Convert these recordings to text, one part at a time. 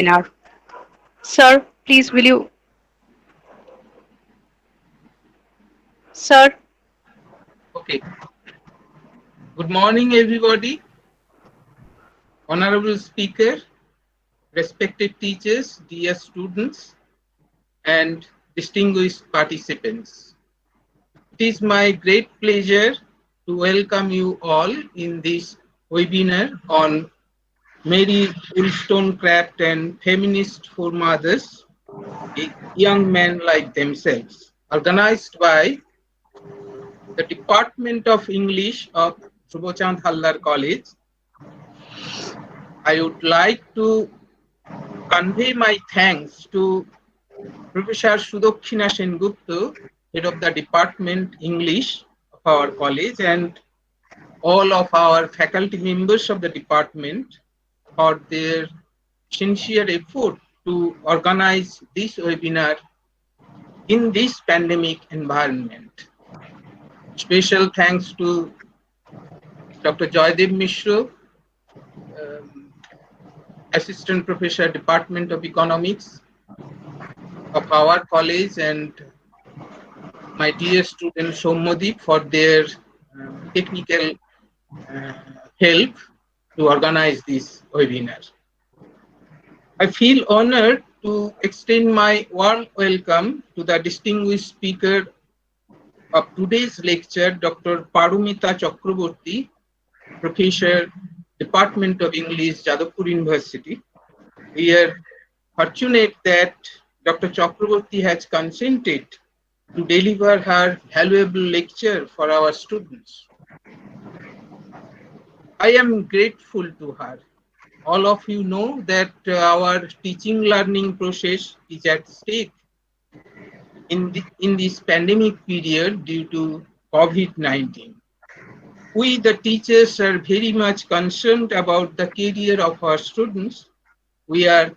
webinar. Sir, please will you, sir? Okay. Good morning, everybody. Honorable Speaker, respected teachers, dear students, and distinguished participants. It is my great pleasure to welcome you all in this webinar on Mary Wollstonecraft and feminist foremothers, a young men like themselves, organized by the Department of English of Subhachand Haldar College. I would like to convey my thanks to Professor Sudokshina Sengupta, head of the Department English of our college, and all of our faculty members of the department for their sincere effort to organize this webinar in this pandemic environment. Special thanks to Dr. Joydev Mishra, um, Assistant Professor, Department of Economics of our college, and my dear student Soumyadeep for their technical uh, help to organize this webinar. I feel honored to extend my warm welcome to the distinguished speaker of today's lecture, Dr. Parumita Chakraborty, Professor, Department of English, Jadavpur University. We are fortunate that Dr. Chakraborty has consented to deliver her valuable lecture for our students. I am grateful to her. All of you know that our teaching learning process is at stake in this pandemic period due to COVID-19. We, the teachers, are very much concerned about the career of our students. We are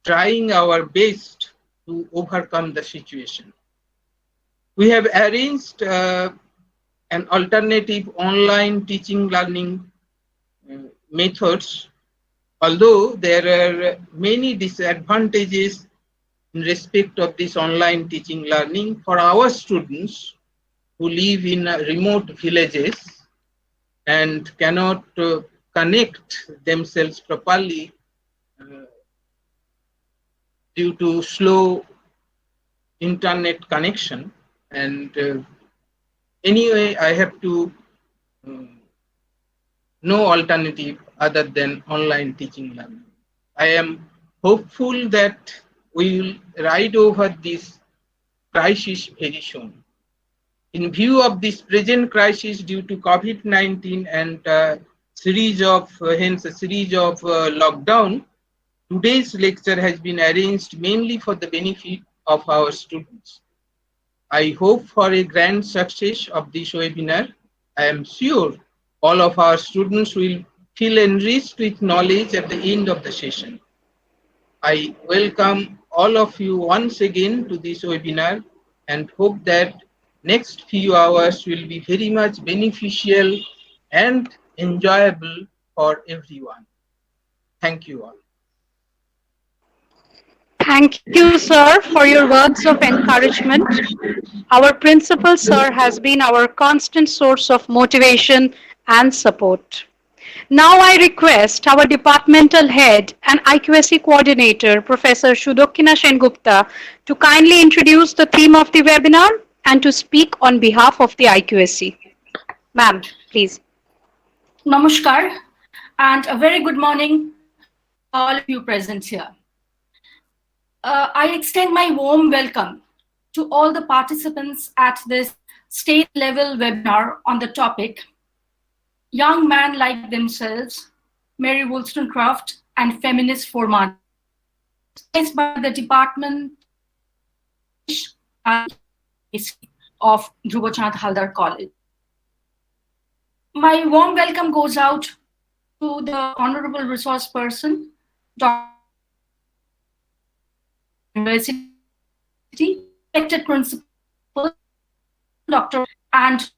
trying our best to overcome the situation. We have arranged an alternative online teaching learning methods, although there are many disadvantages in respect of this online teaching learning for our students who live in remote villages and cannot connect themselves properly due to slow internet connection. And anyway, I have to no alternative other than online teaching learning. I am hopeful that we will ride over this crisis very soon. In view of this present crisis due to COVID-19 and hence a series of lockdown, today's lecture has been arranged mainly for the benefit of our students. I hope for a grand success of this webinar. I am sure all of our students will feel enriched with knowledge at the end of the session. I welcome all of you once again to this webinar and hope that next few hours will be very much beneficial and enjoyable for everyone. Thank you all. Thank you, sir, for your words of encouragement. Our principal, sir, has been our constant source of motivation and support. Now I request our departmental head and IQSC coordinator, Professor Sudokshina Sengupta, to kindly introduce the theme of the webinar and to speak on behalf of the IQSC. Ma'am, please. Namaskar and a very good morning to all of you present here. I extend my warm welcome to all the participants at this state level webinar on the topic Young Men Like Themselves, Mary Wollstonecraft and Feminist Format, by the Department of Dhruva Chand Haldar College. My warm welcome goes out to the Honorable Resource Person, Dr. University, elected principal, Dr. and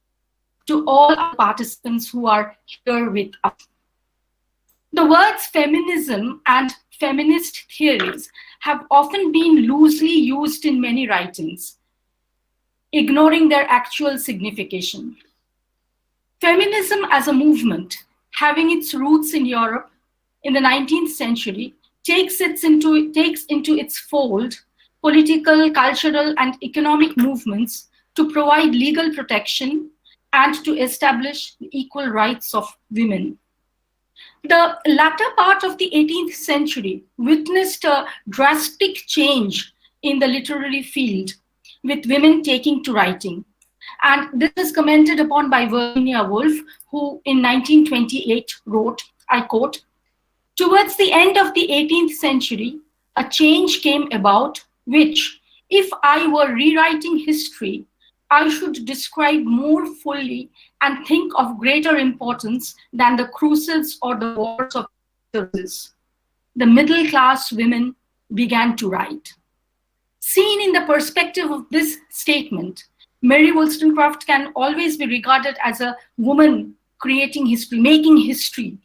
to all our participants who are here with us. The words feminism and feminist theories have often been loosely used in many writings, ignoring their actual signification. Feminism as a movement, having its roots in Europe in the 19th century, takes into its fold political, cultural, and economic movements to provide legal protection and to establish the equal rights of women. The latter part of the 18th century witnessed a drastic change in the literary field, with women taking to writing. And this is commented upon by Virginia Woolf, who in 1928 wrote, I quote, "Towards the end of the 18th century, a change came about which, if I were rewriting history, I should describe more fully and think of greater importance than the crusades or the wars of the roses. The middle class women began to write." Seen in the perspective of this statement, Mary Wollstonecraft can always be regarded as a woman creating history, making history.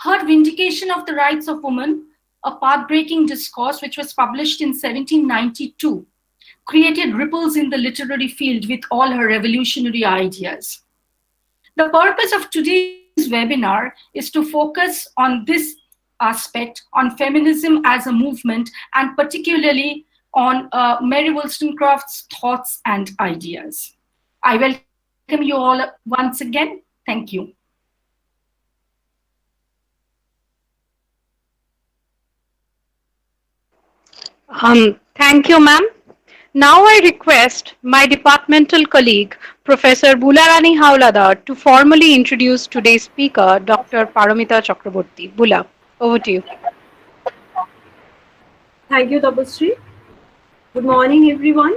Her Vindication of the Rights of Women, a path-breaking discourse which was published in 1792, created ripples in the literary field with all her revolutionary ideas. The purpose of today's webinar is to focus on this aspect, on feminism as a movement, and particularly on Mary Wollstonecraft's thoughts and ideas. I welcome you all once again. Thank you. Thank you, ma'am. Now I request my departmental colleague, Professor Bularani Hauladar, to formally introduce today's speaker, Dr. Paramita Chakraborty. Bula, over to you. Thank you, Tapasree. Good morning, everyone.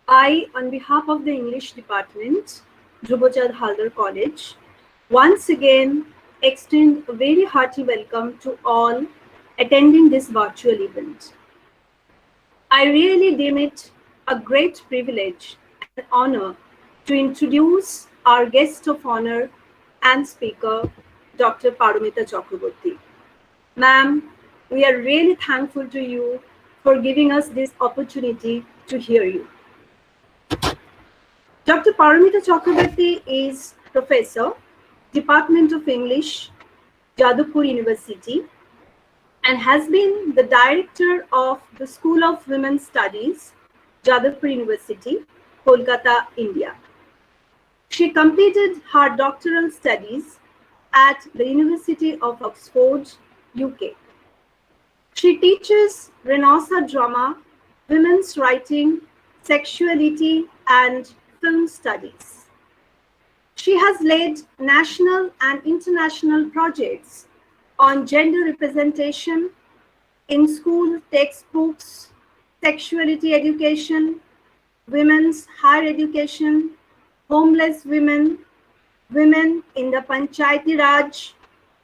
I, on behalf of the English Department, Dhruv Haldar College, once again extend a very hearty welcome to all attending this virtual event. I really deem it a great privilege and honor to introduce our guest of honor and speaker, Dr. Paramita Chakraborty. Ma'am, we are really thankful to you for giving us this opportunity to hear you. Dr. Paramita Chakraborty is Professor, Department of English, Jadavpur University, and has been the Director of the School of Women's Studies, Jadavpur University, Kolkata, India. She completed her doctoral studies at the University of Oxford, UK. She teaches Renaissance drama, women's writing, sexuality, and film studies. She has led national and international projects on gender representation in school textbooks, sexuality education, women's higher education, homeless women, women in the Panchayati Raj,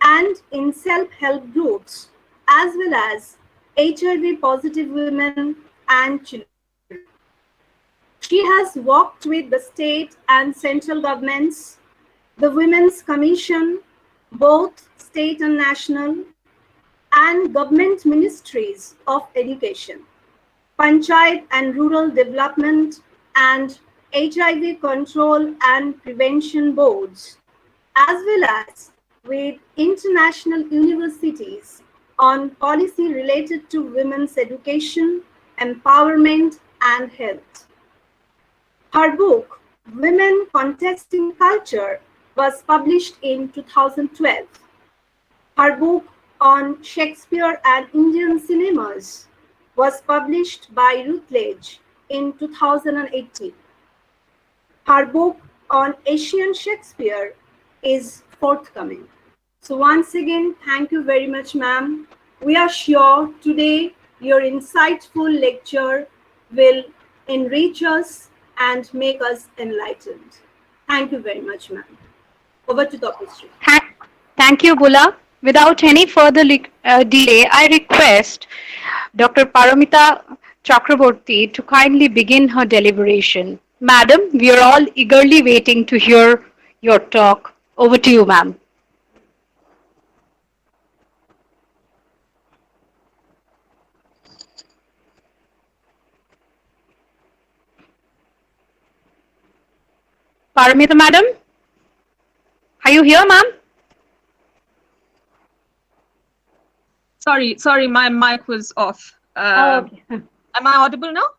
and in self-help groups, as well as HIV positive women and children. She has worked with the state and central governments, the Women's Commission, both state and national, and government ministries of education, Panchayat and rural development, and HIV control and prevention boards, as well as with international universities on policy related to women's education, empowerment, and health. Her book, Women Contesting Culture, was published in 2012. Her book on Shakespeare and Indian cinemas was published by Routledge in 2018. Her book on Asian Shakespeare is forthcoming. So once again, thank you very much, ma'am. We are sure today your insightful lecture will enrich us and make us enlightened. Thank you very much, ma'am. Over to Tapasree. Thank you, Bula. Without any further delay, I request Dr. Paramita Chakraborty to kindly begin her deliberation. Madam, we are all eagerly waiting to hear your talk. Over to you, ma'am. Paramita madam, are you here, ma'am? Sorry, my mic was off. Okay. Am I audible now?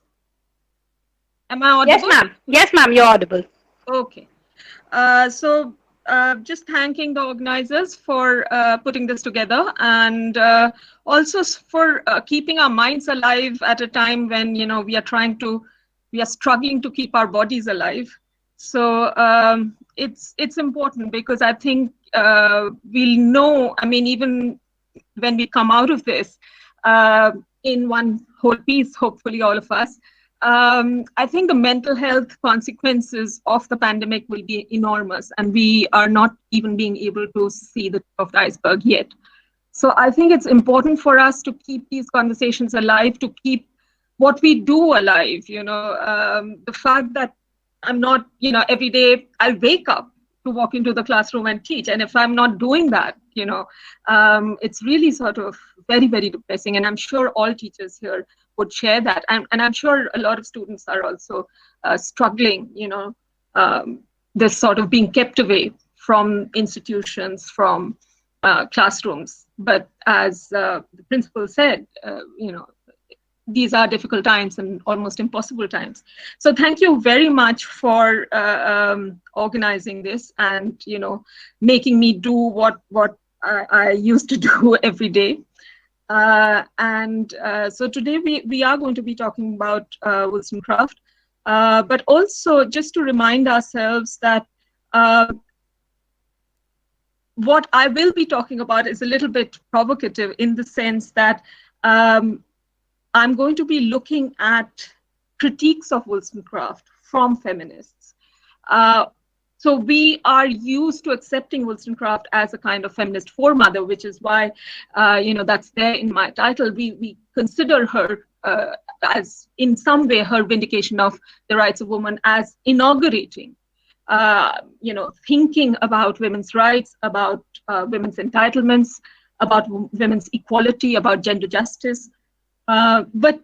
Am I Yes, audible? ma'am. Yes, ma'am, you're audible. Okay. Just thanking the organizers for putting this together, and also for keeping our minds alive at a time when, you know, we are struggling to keep our bodies alive. So it's important, because I think we'll know, I mean, even when we come out of this in one whole piece, hopefully all of us, I think the mental health consequences of the pandemic will be enormous, and we are not even being able to see the tip of the iceberg yet. So I think it's important for us to keep these conversations alive, to keep what we do alive. You know, the fact that I'm not, you know, every day I'll wake up to walk into the classroom and teach, and if I'm not doing that, you know, it's really sort of very, very depressing. And I'm sure all teachers here would share that, and I'm sure a lot of students are also struggling, you know, this sort of being kept away from institutions, from classrooms. But as the principal said, you know, these are difficult times and almost impossible times. So thank you very much for organizing this, and, you know, making me do what I used to do every day. So today we are going to be talking about Wollstonecraft, but also just to remind ourselves that what I will be talking about is a little bit provocative, in the sense that I'm going to be looking at critiques of Wollstonecraft from feminists. So we are used to accepting Wollstonecraft as a kind of feminist foremother, which is why, you know, that's there in my title. We consider her as, in some way, her vindication of the rights of women as inaugurating, you know, thinking about women's rights, about women's entitlements, about women's equality, about gender justice. But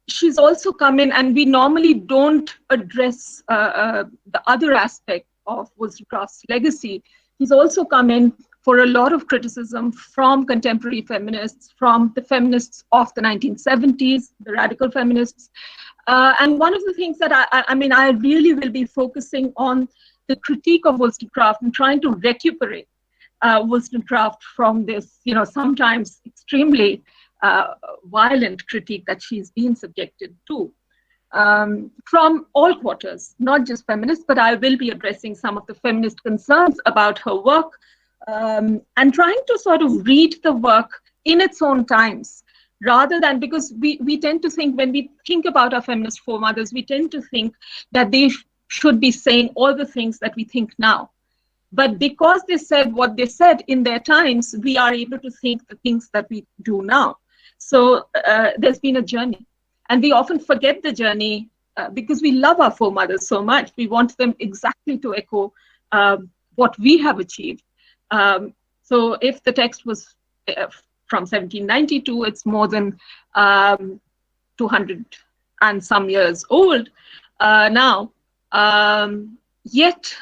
she's also come in, and we normally don't address the other aspect of Wollstonecraft's legacy. He's also come in for a lot of criticism from contemporary feminists, from the feminists of the 1970s, the radical feminists. And one of the things that I mean, I really will be focusing on the critique of Wollstonecraft and trying to recuperate Wollstonecraft from this, you know, sometimes extremely violent critique that she's been subjected to. From all quarters, not just feminists, but I will be addressing some of the feminist concerns about her work, and trying to sort of read the work in its own times, rather than, because we tend to think, when we think about our feminist foremothers, we tend to think that they should be saying all the things that we think now. But because they said what they said in their times, we are able to think the things that we do now. So there's been a journey. And we often forget the journey because we love our foremothers so much. We want them exactly to echo what we have achieved. So if the text was from 1792, it's more than 200 and some years old now. Yet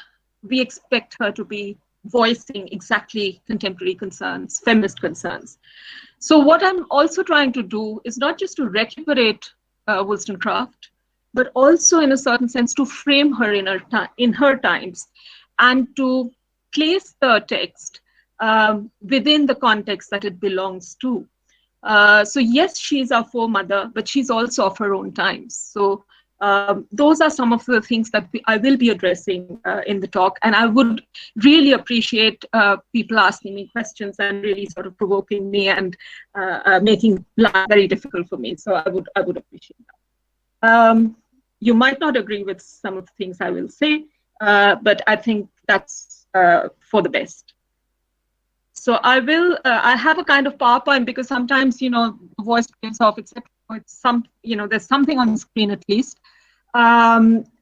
we expect her to be voicing exactly contemporary concerns, feminist concerns. So what I'm also trying to do is not just to recuperate Wollstonecraft, but also, in a certain sense, to frame her in her times, and to place the text within the context that it belongs to. So yes, she's our foremother, but she's also of her own times. So those are some of the things that I will be addressing in the talk, and I would really appreciate people asking me questions and really sort of provoking me and making life very difficult for me. So I would appreciate that. You might not agree with some of the things I will say, but I think that's for the best. So I have a kind of PowerPoint, because sometimes, you know, the voice turns off, except it's there's something on the screen at least. So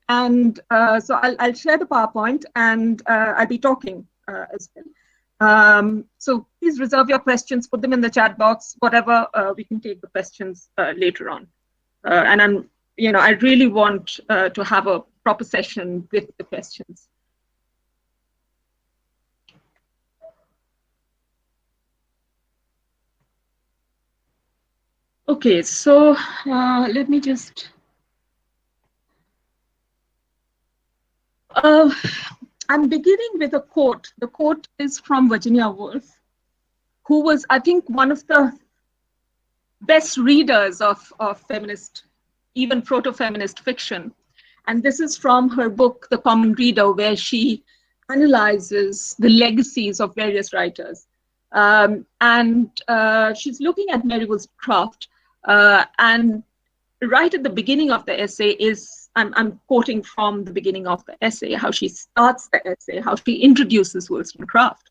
I'll share the PowerPoint, and I'll be talking as well. So please reserve your questions, put them in the chat box, whatever, we can take the questions later on. And I really want to have a proper session with the questions. Okay, so let me just. I'm beginning with a quote. The quote is from Virginia Woolf, who was, I think, one of the best readers of feminist, even proto-feminist fiction. And this is from her book, The Common Reader, where she analyzes the legacies of various writers. And she's looking at Mary Wollstonecraft, and right at the beginning of the essay is, I'm quoting from the beginning of the essay, how she starts the essay, how she introduces Wollstonecraft.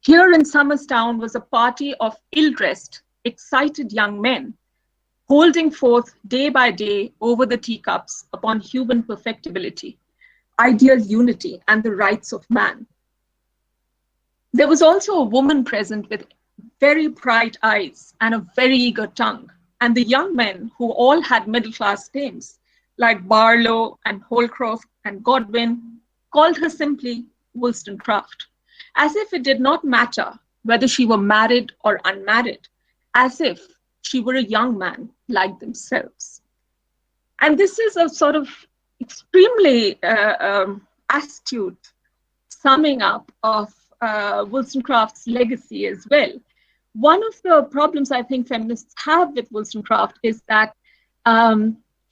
Here in Somerstown was a party of ill-dressed, excited young men, holding forth day by day over the teacups upon human perfectibility, ideal unity, and the rights of man. There was also a woman present with very bright eyes and a very eager tongue, and the young men, who all had middle-class names, like Barlow and Holcroft and Godwin, called her simply Wollstonecraft, as if it did not matter whether she were married or unmarried, as if she were a young man like themselves. And this is a sort of extremely astute summing up of Wollstonecraft's legacy as well. One of the problems I think feminists have with Wollstonecraft is that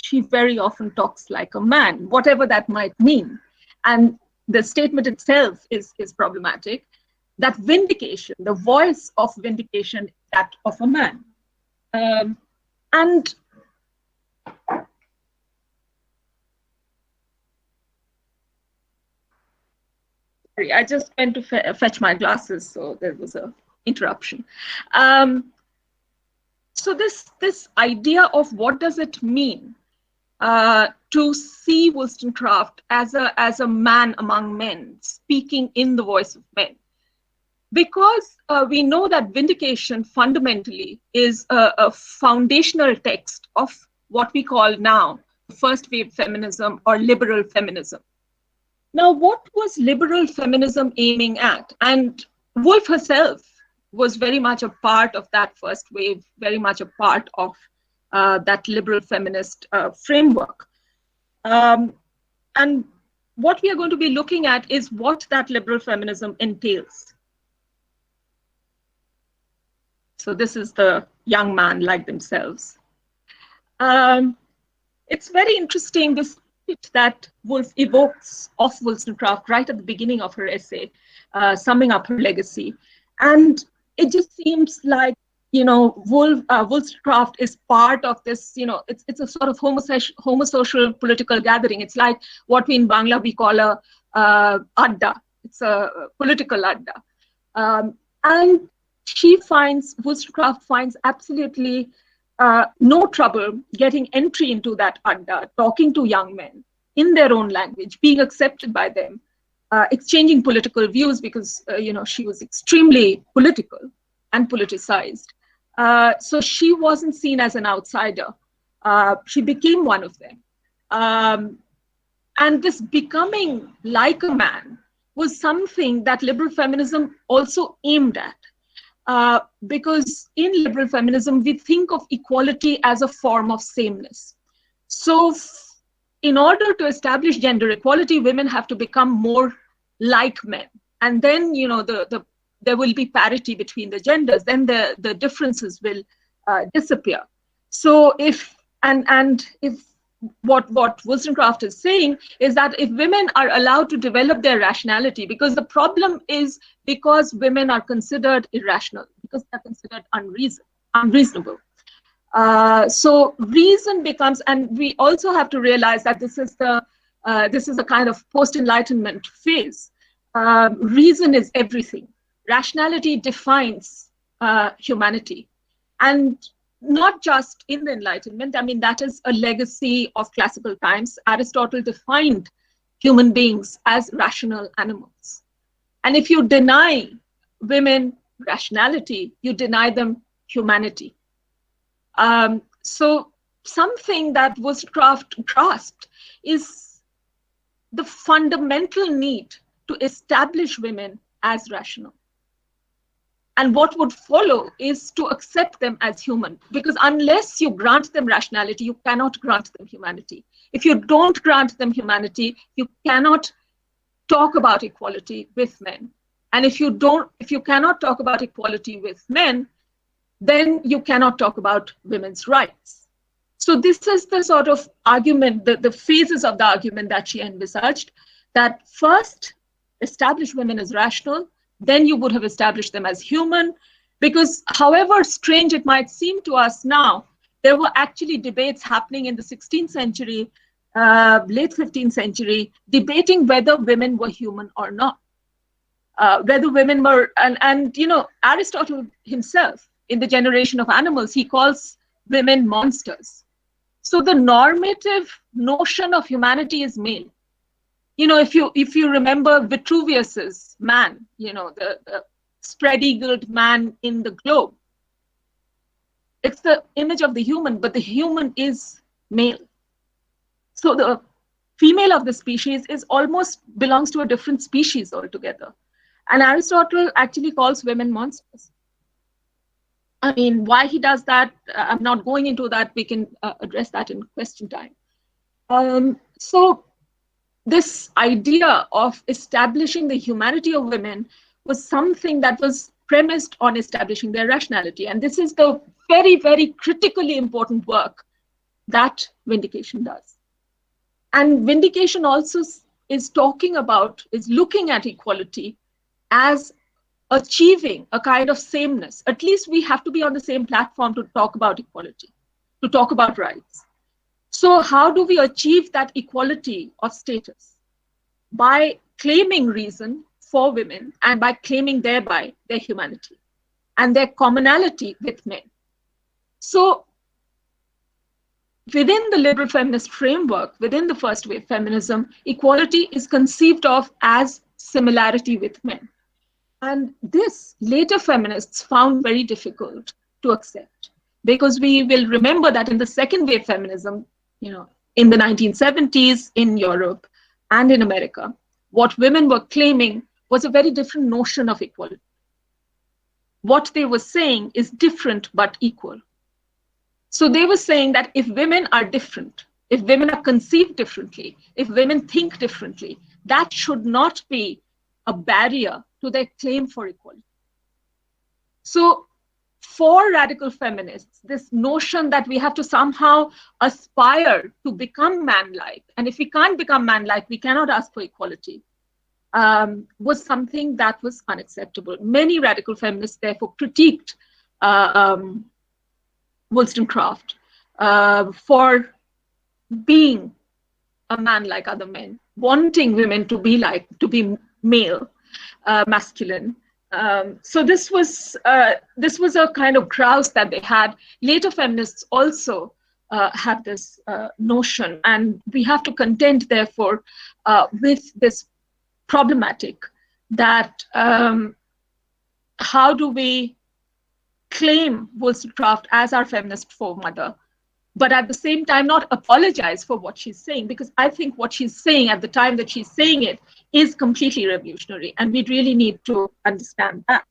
she very often talks like a man, whatever that might mean. And the statement itself is problematic, that vindication, the voice of vindication, that of a man. And sorry, I just went to fetch my glasses, so there was an interruption. So this idea of what does it mean to see Wollstonecraft as a man among men, speaking in the voice of men. Because we know that vindication fundamentally is a foundational text of what we call now first wave feminism or liberal feminism. Now, what was liberal feminism aiming at? And Woolf herself was very much a part of that first wave, very much a part of that liberal feminist framework. And what we are going to be looking at is what that liberal feminism entails. So this is the young man like themselves. It's very interesting, this bit that Woolf evokes of Wollstonecraft right at the beginning of her essay, summing up her legacy. And it just seems like, Wollstonecraft is part of this, it's a sort of homosocial political gathering. It's like what we in Bangla, we call a adda. It's a political adda. And Wollstonecraft finds absolutely no trouble getting entry into that adda, talking to young men in their own language, being accepted by them, exchanging political views because, she was extremely political and politicized. So she wasn't seen as an outsider. She became one of them. And this becoming like a man was something that liberal feminism also aimed at. Because in liberal feminism, we think of equality as a form of sameness. So in order to establish gender equality, women have to become more like men. And then, there will be parity between the genders, then the differences will disappear. So if what Wollstonecraft is saying is that if women are allowed to develop their rationality, because the problem is because women are considered irrational, because they're considered unreasonable. So reason becomes, and we also have to realize that this is a kind of post-Enlightenment phase. Reason is everything. Rationality defines humanity. And not just in the Enlightenment, I mean, that is a legacy of classical times. Aristotle defined human beings as rational animals. And if you deny women rationality, you deny them humanity. So something that Wollstonecraft grasped is the fundamental need to establish women as rational. And what would follow is to accept them as human, because unless you grant them rationality, you cannot grant them humanity. If you don't grant them humanity, you cannot talk about equality with men. And if you cannot talk about equality with men, then you cannot talk about women's rights. So this is the sort of argument, the phases of the argument that she envisaged, that first establish women as rational, then you would have established them as human, because however strange it might seem to us now, there were actually debates happening in the 16th century, late 15th century, debating whether women were human or not. Whether women were, and you know, Aristotle himself, in The Generation of Animals, he calls women monsters. So the normative notion of humanity is male. You know, if you remember Vitruvius's man, you know, the spread-eagled man in the globe, it's the image of the human, but the human is male. So the female of the species is almost belongs to a different species altogether. And Aristotle actually calls women monsters. I mean, why he does that, I'm not going into that. We can address that in question time. So this idea of establishing the humanity of women was something that was premised on establishing their rationality. And this is the very, very critically important work that Vindication does. And Vindication also is looking at equality as achieving a kind of sameness. At least we have to be on the same platform to talk about equality, to talk about rights. So how do we achieve that equality of status? By claiming reason for women and by claiming thereby their humanity and their commonality with men. So within the liberal feminist framework, within the first wave feminism, equality is conceived of as similarity with men. And this later feminists found very difficult to accept, because we will remember that in the second wave feminism, you know, in the 1970s in Europe and in America, what women were claiming was a very different notion of equality. What they were saying is different but equal. So they were saying that if women are different, if women are conceived differently, if women think differently, that should not be a barrier to their claim for equality. So for radical feminists, this notion that we have to somehow aspire to become manlike, and if we can't become manlike, we cannot ask for equality, was something that was unacceptable. Many radical feminists therefore critiqued Wollstonecraft for being a man like other men, wanting women to be male, masculine. So this was a kind of grouse that they had. Later feminists also have this notion, and we have to contend, therefore, with this problematic that how do we claim Wollstonecraft as our feminist foremother, but at the same time not apologize for what she's saying, because I think what she's saying at the time that she's saying it is completely revolutionary, and we really need to understand that.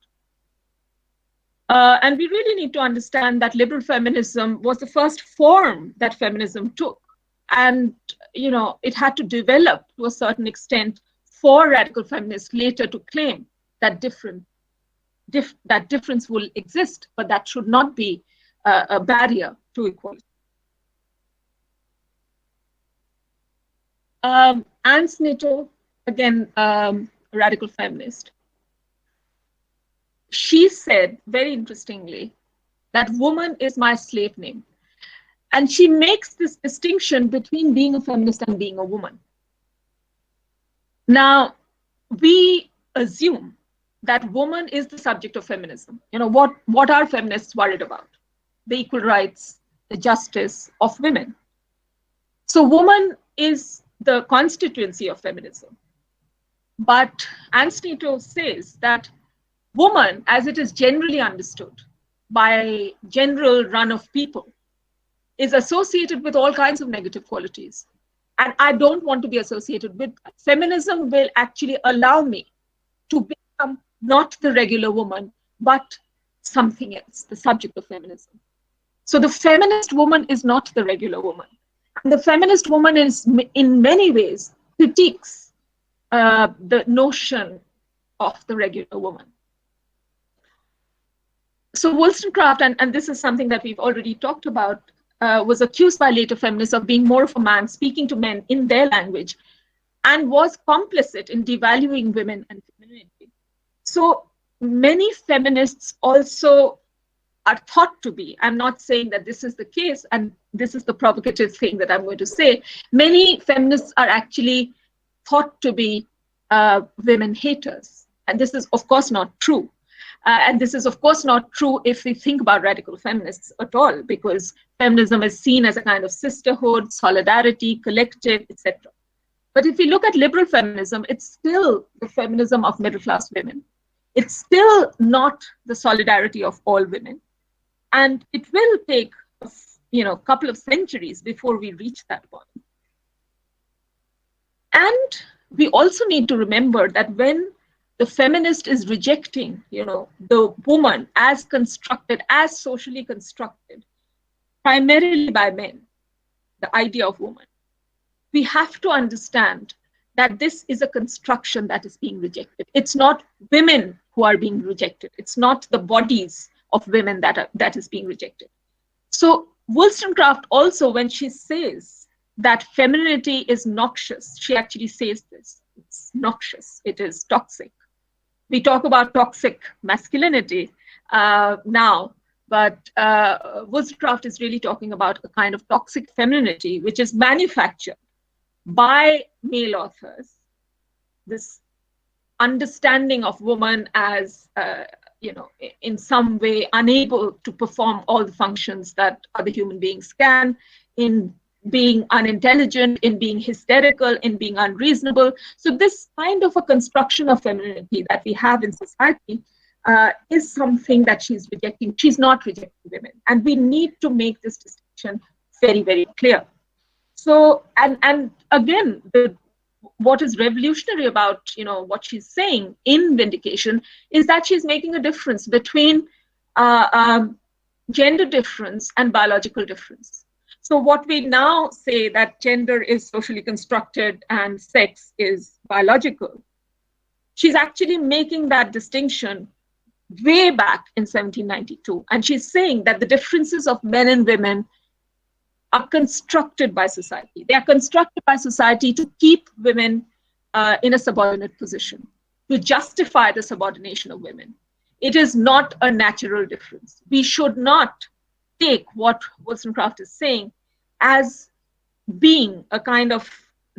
And we really need to understand that liberal feminism was the first form that feminism took, and you know, it had to develop to a certain extent for radical feminists later to claim that that difference will exist, but that should not be a barrier to equality. Anne Snitto, again, a radical feminist, she said very interestingly that woman is my slave name. And she makes this distinction between being a feminist and being a woman. Now, we assume that woman is the subject of feminism. You know, what are feminists worried about? The equal rights, the justice of women. So woman is the constituency of feminism. But Anne Snitto says that woman, as it is generally understood by general run of people, is associated with all kinds of negative qualities. And I don't want to be associated with that. Feminism will actually allow me to become not the regular woman, but something else, the subject of feminism. So the feminist woman is not the regular woman. And the feminist woman is, in many ways, critiques the notion of the regular woman. So Wollstonecraft, and this is something that we've already talked about, was accused by later feminists of being more of a man, speaking to men in their language, and was complicit in devaluing women and femininity. So many feminists also are thought to be, I'm not saying that this is the case, and this is the provocative thing that I'm going to say, many feminists are actually thought to be women haters. And this is, of course, not true. And this is, of course, not true if we think about radical feminists at all, because feminism is seen as a kind of sisterhood, solidarity, collective, etc. But if we look at liberal feminism, it's still the feminism of middle-class women. It's still not the solidarity of all women. And it will take, a couple of centuries before we reach that point. And we also need to remember that when the feminist is rejecting, the woman as constructed, as socially constructed, primarily by men, the idea of woman, we have to understand that this is a construction that is being rejected. It's not women who are being rejected. It's not the bodies of women that is being rejected. So Wollstonecraft also, when she says that femininity is noxious, she actually says this. It's noxious. It is toxic. We talk about toxic masculinity now, but Wollstonecraft is really talking about a kind of toxic femininity, which is manufactured by male authors. This understanding of woman as, in some way unable to perform all the functions that other human beings can, in being unintelligent, in being hysterical, in being unreasonable. So this kind of a construction of femininity that we have in society is something that she's rejecting. She's not rejecting women. And we need to make this distinction very, very clear. So, and again, what is revolutionary about what she's saying in Vindication is that she's making a difference between gender difference and biological difference. So what we now say that gender is socially constructed and sex is biological, she's actually making that distinction way back in 1792. And she's saying that the differences of men and women are constructed by society. They are constructed by society to keep women in a subordinate position, to justify the subordination of women. It is not a natural difference. We should not take what Wollstonecraft is saying as being a kind of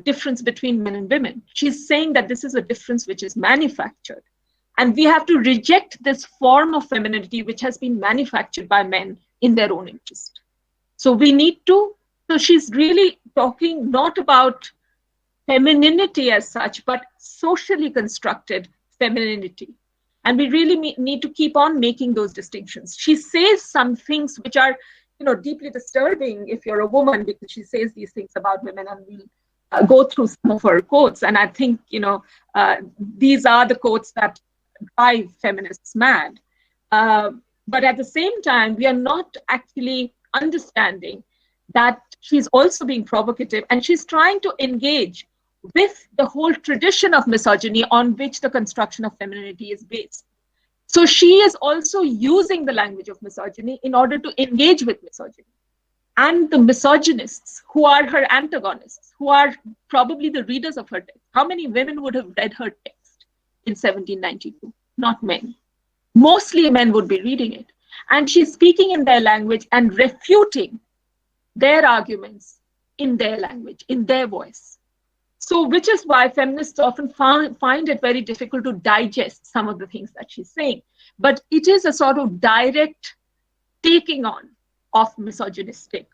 difference between men and women. She's saying that this is a difference which is manufactured. And we have to reject this form of femininity which has been manufactured by men in their own interest. So we need to, so she's really talking not about femininity as such, but socially constructed femininity. And we really need to keep on making those distinctions. She says some things which are, deeply disturbing if you're a woman, because she says these things about women, and we'll go through some of her quotes. And I think, these are the quotes that drive feminists mad. But at the same time, we are not actually understanding that she's also being provocative, and she's trying to engage with the whole tradition of misogyny on which the construction of femininity is based. So she is also using the language of misogyny in order to engage with misogyny. And the misogynists who are her antagonists, who are probably the readers of her text. How many women would have read her text in 1792? Not many. Mostly men would be reading it. And she's speaking in their language and refuting their arguments in their language, in their voice. So, which is why feminists often find it very difficult to digest some of the things that she's saying. But it is a sort of direct taking on of misogynistic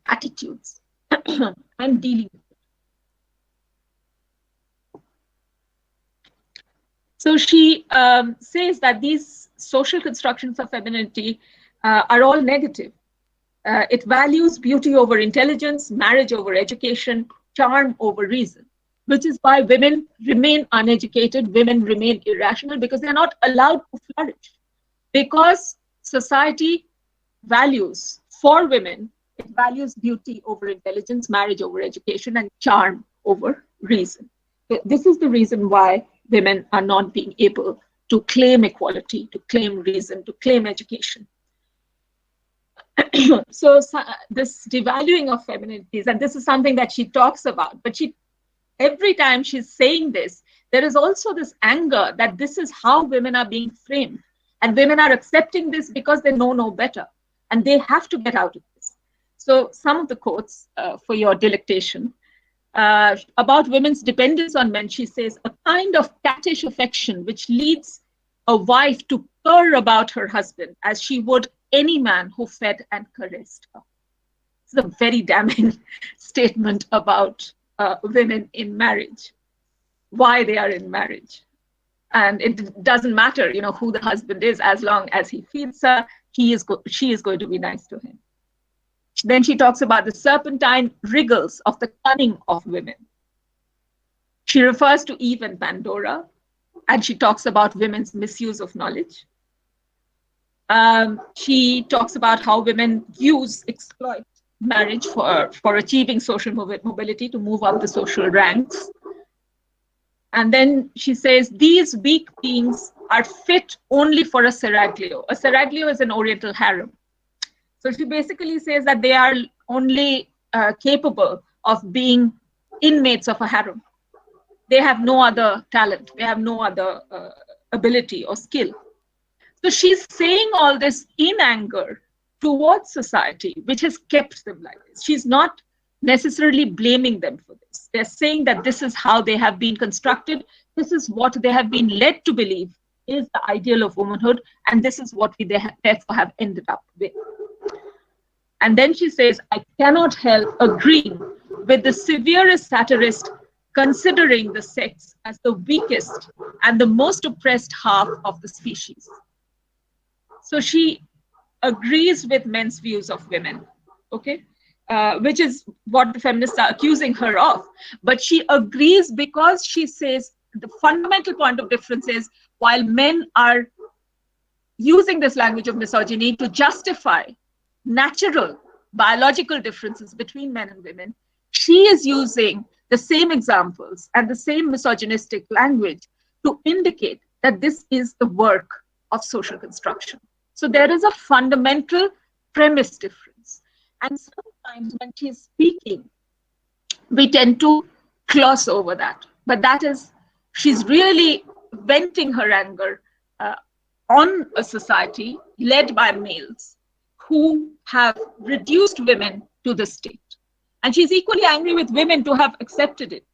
attitudes and dealing with it. So she says that these social constructions of femininity are all negative. It values beauty over intelligence, marriage over education, charm over reason, which is why women remain uneducated, women remain irrational, because they're not allowed to flourish. because society values for women, it values beauty over intelligence, marriage over education, and charm over reason. This is the reason why women are not being able to claim equality, to claim reason, to claim education. So this devaluing of feminities, and this is something that she talks about, but every time she's saying this, there is also this anger that this is how women are being framed, and women are accepting this because they know no better, and they have to get out of this. So some of the quotes for your delectation. About women's dependence on men, she says, a kind of cattish affection which leads a wife to purr about her husband as she would any man who fed and caressed her. It's a very damning statement about women in marriage, why they are in marriage. And it doesn't matter, who the husband is, as long as he feeds her, she is going to be nice to him. Then she talks about the serpentine wriggles of the cunning of women. She refers to Eve and Pandora, and she talks about women's misuse of knowledge. She talks about how women exploit marriage for achieving social mobility, to move up the social ranks. And then she says, these weak beings are fit only for a seraglio. A seraglio is an Oriental harem. So she basically says that they are only capable of being inmates of a harem. They have no other talent. They have no other ability or skill. So she's saying all this in anger towards society, which has kept them like this. She's not necessarily blaming them for this. They're saying that this is how they have been constructed. This is what they have been led to believe is the ideal of womanhood. And this is what we therefore have ended up with. And then she says, I cannot help agreeing with the severest satirist considering the sex as the weakest and the most oppressed half of the species. So she agrees with men's views of women, okay? Which is what the feminists are accusing her of. But she agrees because she says the fundamental point of difference is while men are using this language of misogyny to justify natural biological differences between men and women, she is using the same examples and the same misogynistic language to indicate that this is the work of social construction. So there is a fundamental premise difference. And sometimes when she's speaking, we tend to gloss over that. But that is, she's really venting her anger on a society led by males who have reduced women to the state. And she's equally angry with women to have accepted it.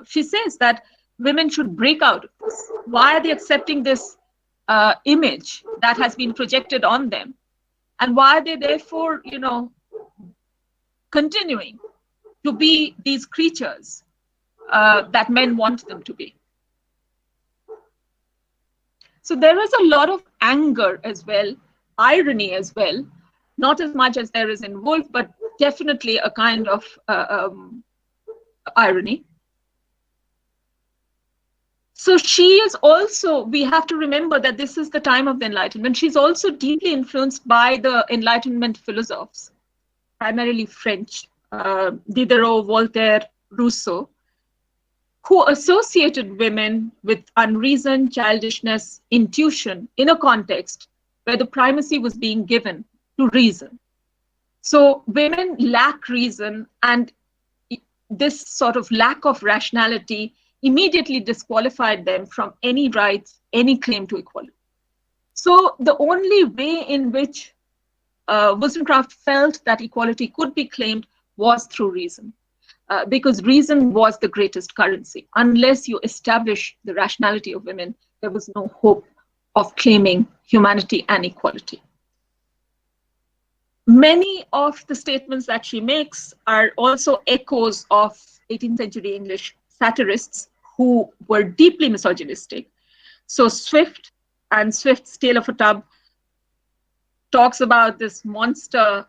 She says that women should break out of this. Why are they accepting this image that has been projected on them? And why are they therefore, continuing to be these creatures that men want them to be? So there is a lot of anger as well, irony as well, not as much as there is in Woolf, but definitely a kind of irony. So she is also, we have to remember that this is the time of the Enlightenment. She's also deeply influenced by the Enlightenment philosophers, primarily French, Diderot, Voltaire, Rousseau, who associated women with unreason, childishness, intuition in a context where the primacy was being given to reason. So women lack reason, and this sort of lack of rationality immediately disqualified them from any rights, any claim to equality. So the only way in which Wollstonecraft felt that equality could be claimed was through reason, because reason was the greatest currency. Unless you establish the rationality of women, there was no hope of claiming humanity and equality. Many of the statements that she makes are also echoes of 18th century English satirists who were deeply misogynistic. So Swift and Swift's Tale of a Tub talks about this monster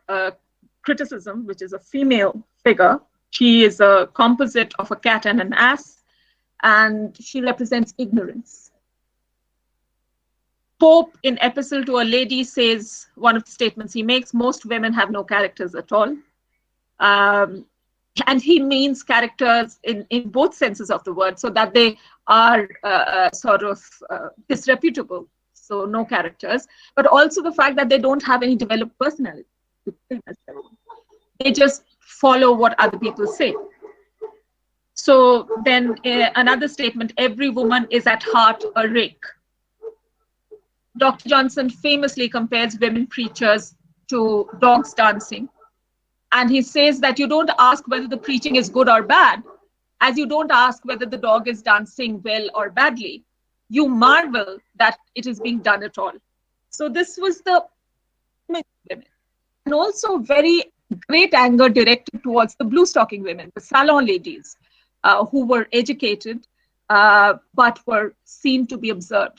criticism, which is a female figure. She is a composite of a cat and an ass, and she represents ignorance. Pope, in Epistle to a Lady, says, one of the statements he makes, most women have no characters at all. And he means characters in both senses of the word, so that they are sort of disreputable, so no characters, but also the fact that they don't have any developed personality. They just follow what other people say. So then another statement, every woman is at heart a rake. Dr. Johnson famously compares women preachers to dogs dancing. And he says that you don't ask whether the preaching is good or bad, as you don't ask whether the dog is dancing well or badly. You marvel that it is being done at all. So this was the women. And also very great anger directed towards the blue-stocking women, the salon ladies, who were educated, but were seen to be absurd.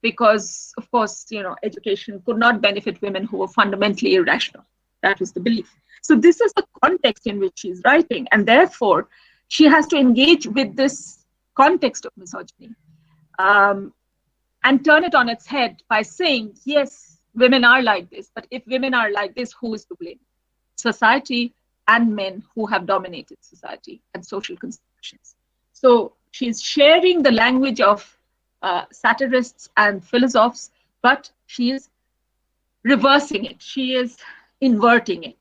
Because, of course, education could not benefit women who were fundamentally irrational. That was the belief. So this is the context in which she's writing. And therefore, she has to engage with this context of misogyny and turn it on its head by saying, yes, women are like this. But if women are like this, who is to blame? Society and men who have dominated society and social constructions. So she's sharing the language of satirists and philosophers, but she is reversing it. She is inverting it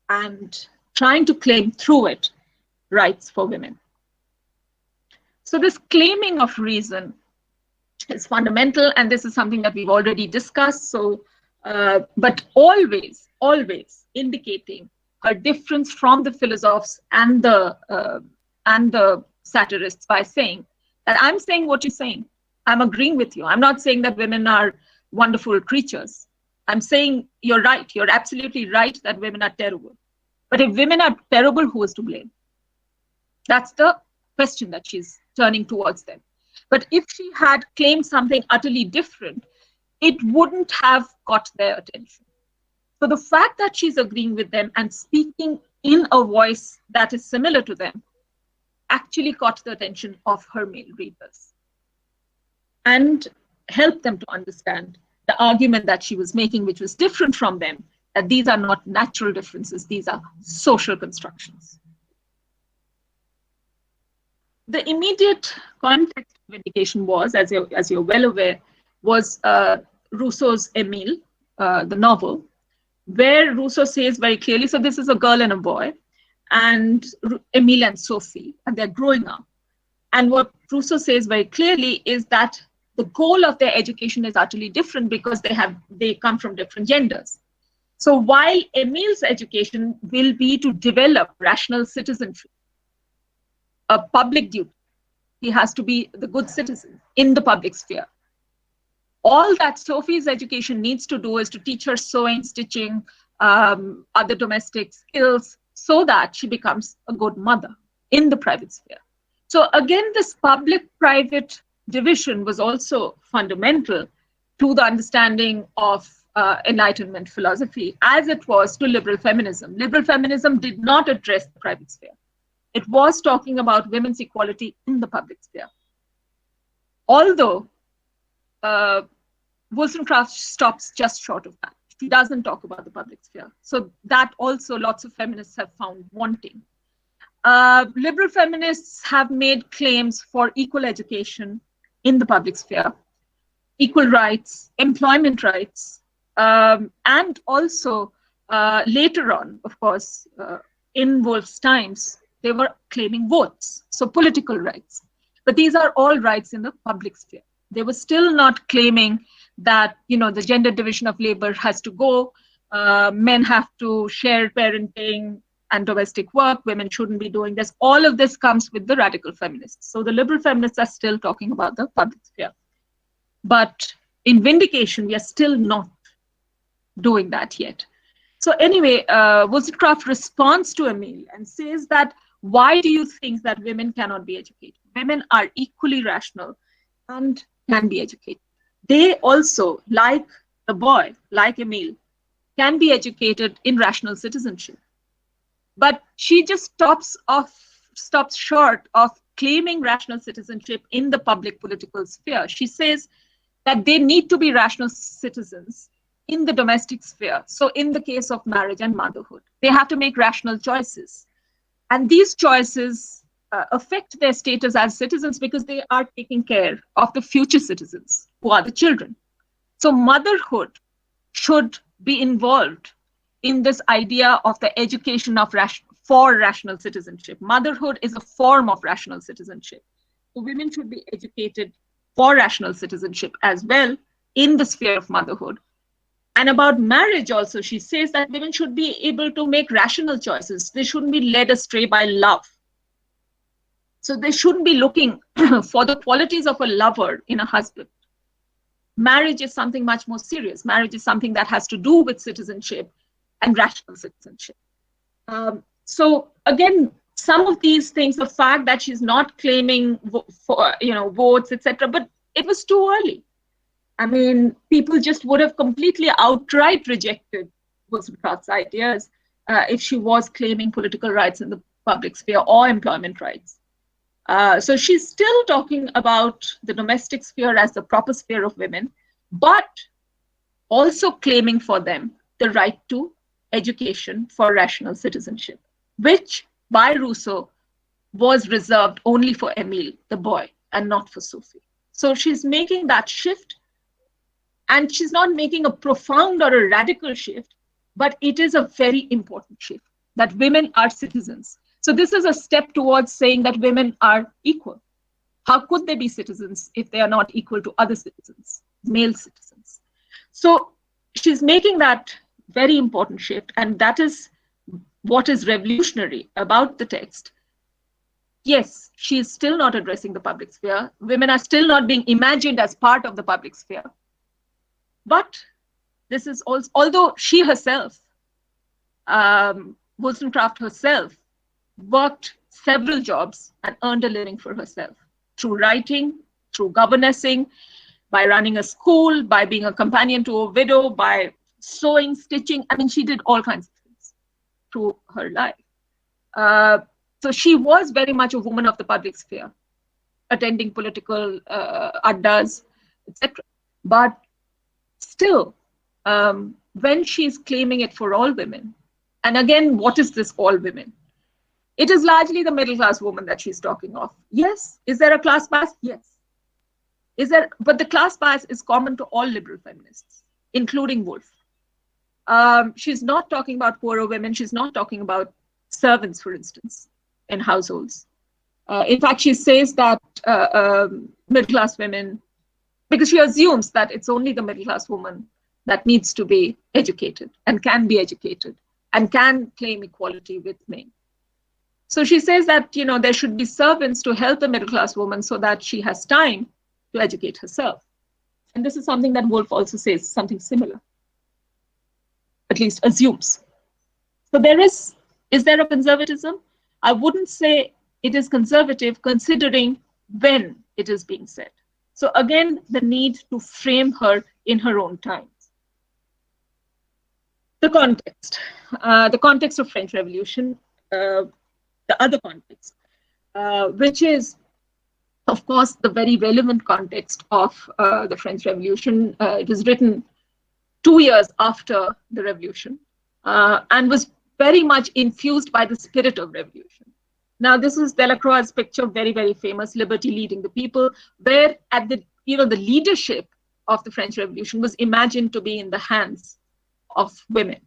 and trying to claim through it rights for women. So this claiming of reason is fundamental, and this is something that we've already discussed. So, but always indicating her difference from the philosophers and the satirists by saying that I'm saying what you're saying. I'm agreeing with you. I'm not saying that women are wonderful creatures. I'm saying you're right. You're absolutely right that women are terrible. But if women are terrible, who is to blame? That's the question that she's turning towards them. But if she had claimed something utterly different, it wouldn't have got their attention. So the fact that she's agreeing with them and speaking in a voice that is similar to them actually caught the attention of her male readers and helped them to understand the argument that she was making, which was different from them, that these are not natural differences, these are social constructions. The immediate context of vindication was, as you're well aware, was Rousseau's Emile, the novel, where Rousseau says very clearly, so this is a girl and a boy, and Emile and Sophie, and they're growing up. And what Rousseau says very clearly is that the goal of their education is utterly different because they come from different genders. So while Emile's education will be to develop rational citizenry, a public duty, he has to be the good citizen in the public sphere. All that Sophie's education needs to do is to teach her sewing, stitching, other domestic skills, so that she becomes a good mother in the private sphere. So again, this public-private division was also fundamental to the understanding of Enlightenment philosophy, as it was to liberal feminism. Liberal feminism did not address the private sphere. It was talking about women's equality in the public sphere. Although Wollstonecraft stops just short of that. She doesn't talk about the public sphere. So that also lots of feminists have found wanting. Liberal feminists have made claims for equal education in the public sphere, equal rights, employment rights, and also later on, of course, in Woolf's times, they were claiming votes, so political rights. But these are all rights in the public sphere. They were still not claiming that, the gender division of labor has to go, men have to share parenting and domestic work, women shouldn't be doing this. All of this comes with the radical feminists. So the liberal feminists are still talking about the public sphere. But in vindication, we are still not doing that yet. So anyway, Wollstonecraft responds to Emile and says that, why do you think that women cannot be educated? Women are equally rational and can be educated. They also, like the boy, like Emile, can be educated in rational citizenship. But she just stops short of claiming rational citizenship in the public political sphere. She says that they need to be rational citizens in the domestic sphere. So in the case of marriage and motherhood, they have to make rational choices. And these choices affect their status as citizens because they are taking care of the future citizens, who are the children. So motherhood should be involved in this idea of the education of for rational citizenship. Motherhood is a form of rational citizenship. So women should be educated for rational citizenship as well in the sphere of motherhood. And about marriage also, she says that women should be able to make rational choices. They shouldn't be led astray by love. So they shouldn't be looking for the qualities of a lover in a husband. Marriage is something much more serious. Marriage is something that has to do with citizenship and rational citizenship. So again, some of these things, the fact that she's not claiming for votes, etc., but it was too early. I mean, people just would have completely outright rejected Wollstonecraft's ideas if she was claiming political rights in the public sphere or employment rights. So she's still talking about the domestic sphere as the proper sphere of women, but also claiming for them the right to education for rational citizenship, which by Rousseau was reserved only for Emile, the boy, and not for Sophie. So she's making that shift, and she's not making a profound or a radical shift, but it is a very important shift, that women are citizens. So this is a step towards saying that women are equal. How could they be citizens if they are not equal to other citizens, male citizens? So she's making that very important shift, and that is what is revolutionary about the text. Yes, she is still not addressing the public sphere. Women are still not being imagined as part of the public sphere. But this is also, although she herself, Wollstonecraft herself, worked several jobs and earned a living for herself through writing, through governessing, by running a school, by being a companion to a widow, by sewing, stitching. I mean, she did all kinds of things through her life. So she was very much a woman of the public sphere, attending political addas, etc. But still, when she's claiming it for all women, and again, what is this all women? It is largely the middle class woman that she's talking of. Yes. Is there a class bias? Yes. Is there? But the class bias is common to all liberal feminists, including Woolf. She's not talking about poorer women. She's not talking about servants, for instance, in households. In fact, she says that middle-class women, because she assumes that it's only the middle-class woman that needs to be educated and can be educated and can claim equality with men. So she says that, there should be servants to help the middle-class woman so that she has time to educate herself. And this is something that Woolf also says, something similar, at least assumes. So is there a conservatism? I wouldn't say it is conservative considering when it is being said. So again, the need to frame her in her own times. The context of French Revolution, the other context, which is, of course, the very relevant context of the French Revolution. It was written 2 years after the revolution and was very much infused by the spirit of revolution. Now, this is Delacroix's picture, very, very famous, Liberty Leading the People, where at the leadership of the French Revolution was imagined to be in the hands of women.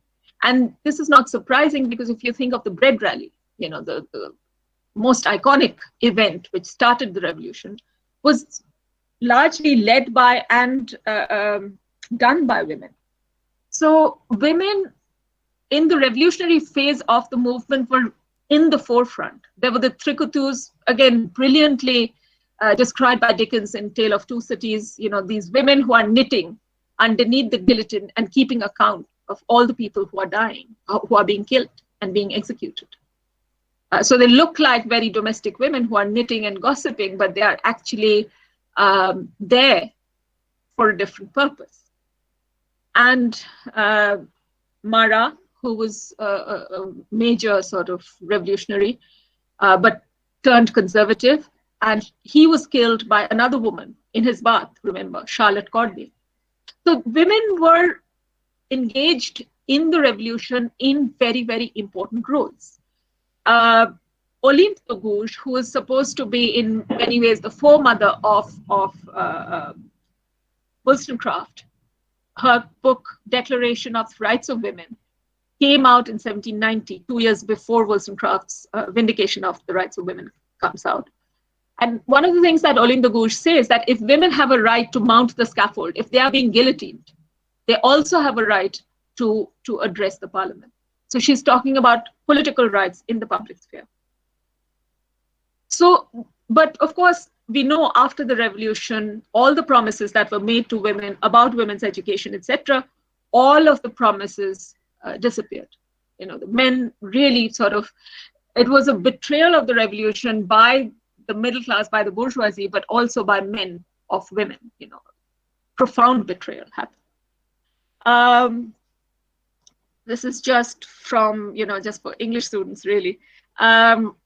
And this is not surprising because if you think of the bread rally, the most iconic event which started the revolution was largely led by and done by women. So women in the revolutionary phase of the movement were in the forefront. There were the tricotus, again, brilliantly described by Dickens in Tale of Two Cities, these women who are knitting underneath the guillotine and keeping account of all the people who are dying, who are being killed and being executed. So they look like very domestic women who are knitting and gossiping, but they are actually there for a different purpose. And Marat, who was a major sort of revolutionary, but turned conservative, and he was killed by another woman in his bath, remember, Charlotte Corday. So women were engaged in the revolution in very, very important roles. Olympe de Gouges, who is supposed to be in many ways the foremother of Wollstonecraft, her book Declaration of Rights of Women came out in 1790, 2 years before Wollstonecraft's Vindication of the Rights of Women comes out. And one of the things that Olympe de Gouges says that if women have a right to mount the scaffold, if they are being guillotined, they also have a right to address the parliament. So she's talking about political rights in the public sphere. So, but of course, we know after the revolution, all the promises that were made to women about women's education, etc., all of the promises disappeared. You know, the men really sort of, it was a betrayal of the revolution by the middle class, by the bourgeoisie, but also by men of women, you know, profound betrayal happened. This is just from, you know, just for English students, really.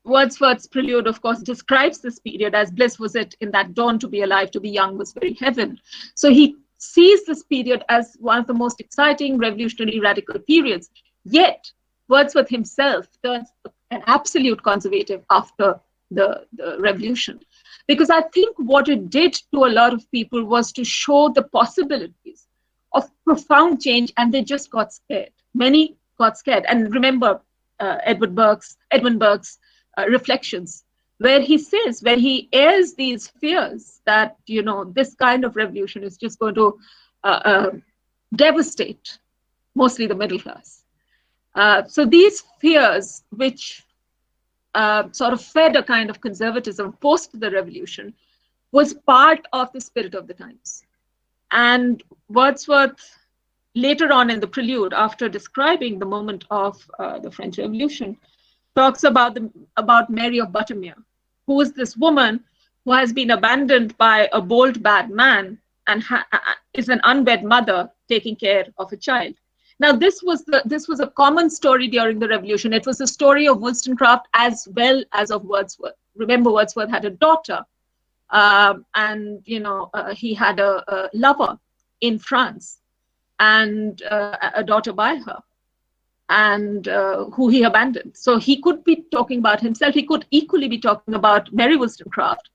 Wordsworth's Prelude, of course, describes this period as bliss was it in that dawn to be alive, to be young was very heaven. So he sees this period as one of the most exciting revolutionary radical periods. Yet Wordsworth himself turns an absolute conservative after the revolution. Because I think what it did to a lot of people was to show the possibilities of profound change, and they just got scared. Many got scared. And remember Edmund Burke's Reflections, where he says, where he airs these fears that, you know, this kind of revolution is just going to devastate mostly the middle class. So these fears, which sort of fed a kind of conservatism post the revolution, was part of the spirit of the times. And Wordsworth, later on in the Prelude, after describing the moment of the French Revolution, talks about Mary of Buttermere, who is this woman who has been abandoned by a bold, bad man and is an unwed mother taking care of a child. Now, this was a common story during the Revolution. It was the story of Wollstonecraft as well as of Wordsworth. Remember, Wordsworth had a daughter, and you know he had a lover in France, and a daughter by her, and who he abandoned. So he could be talking about himself. He could equally be talking about Mary Wollstonecraft,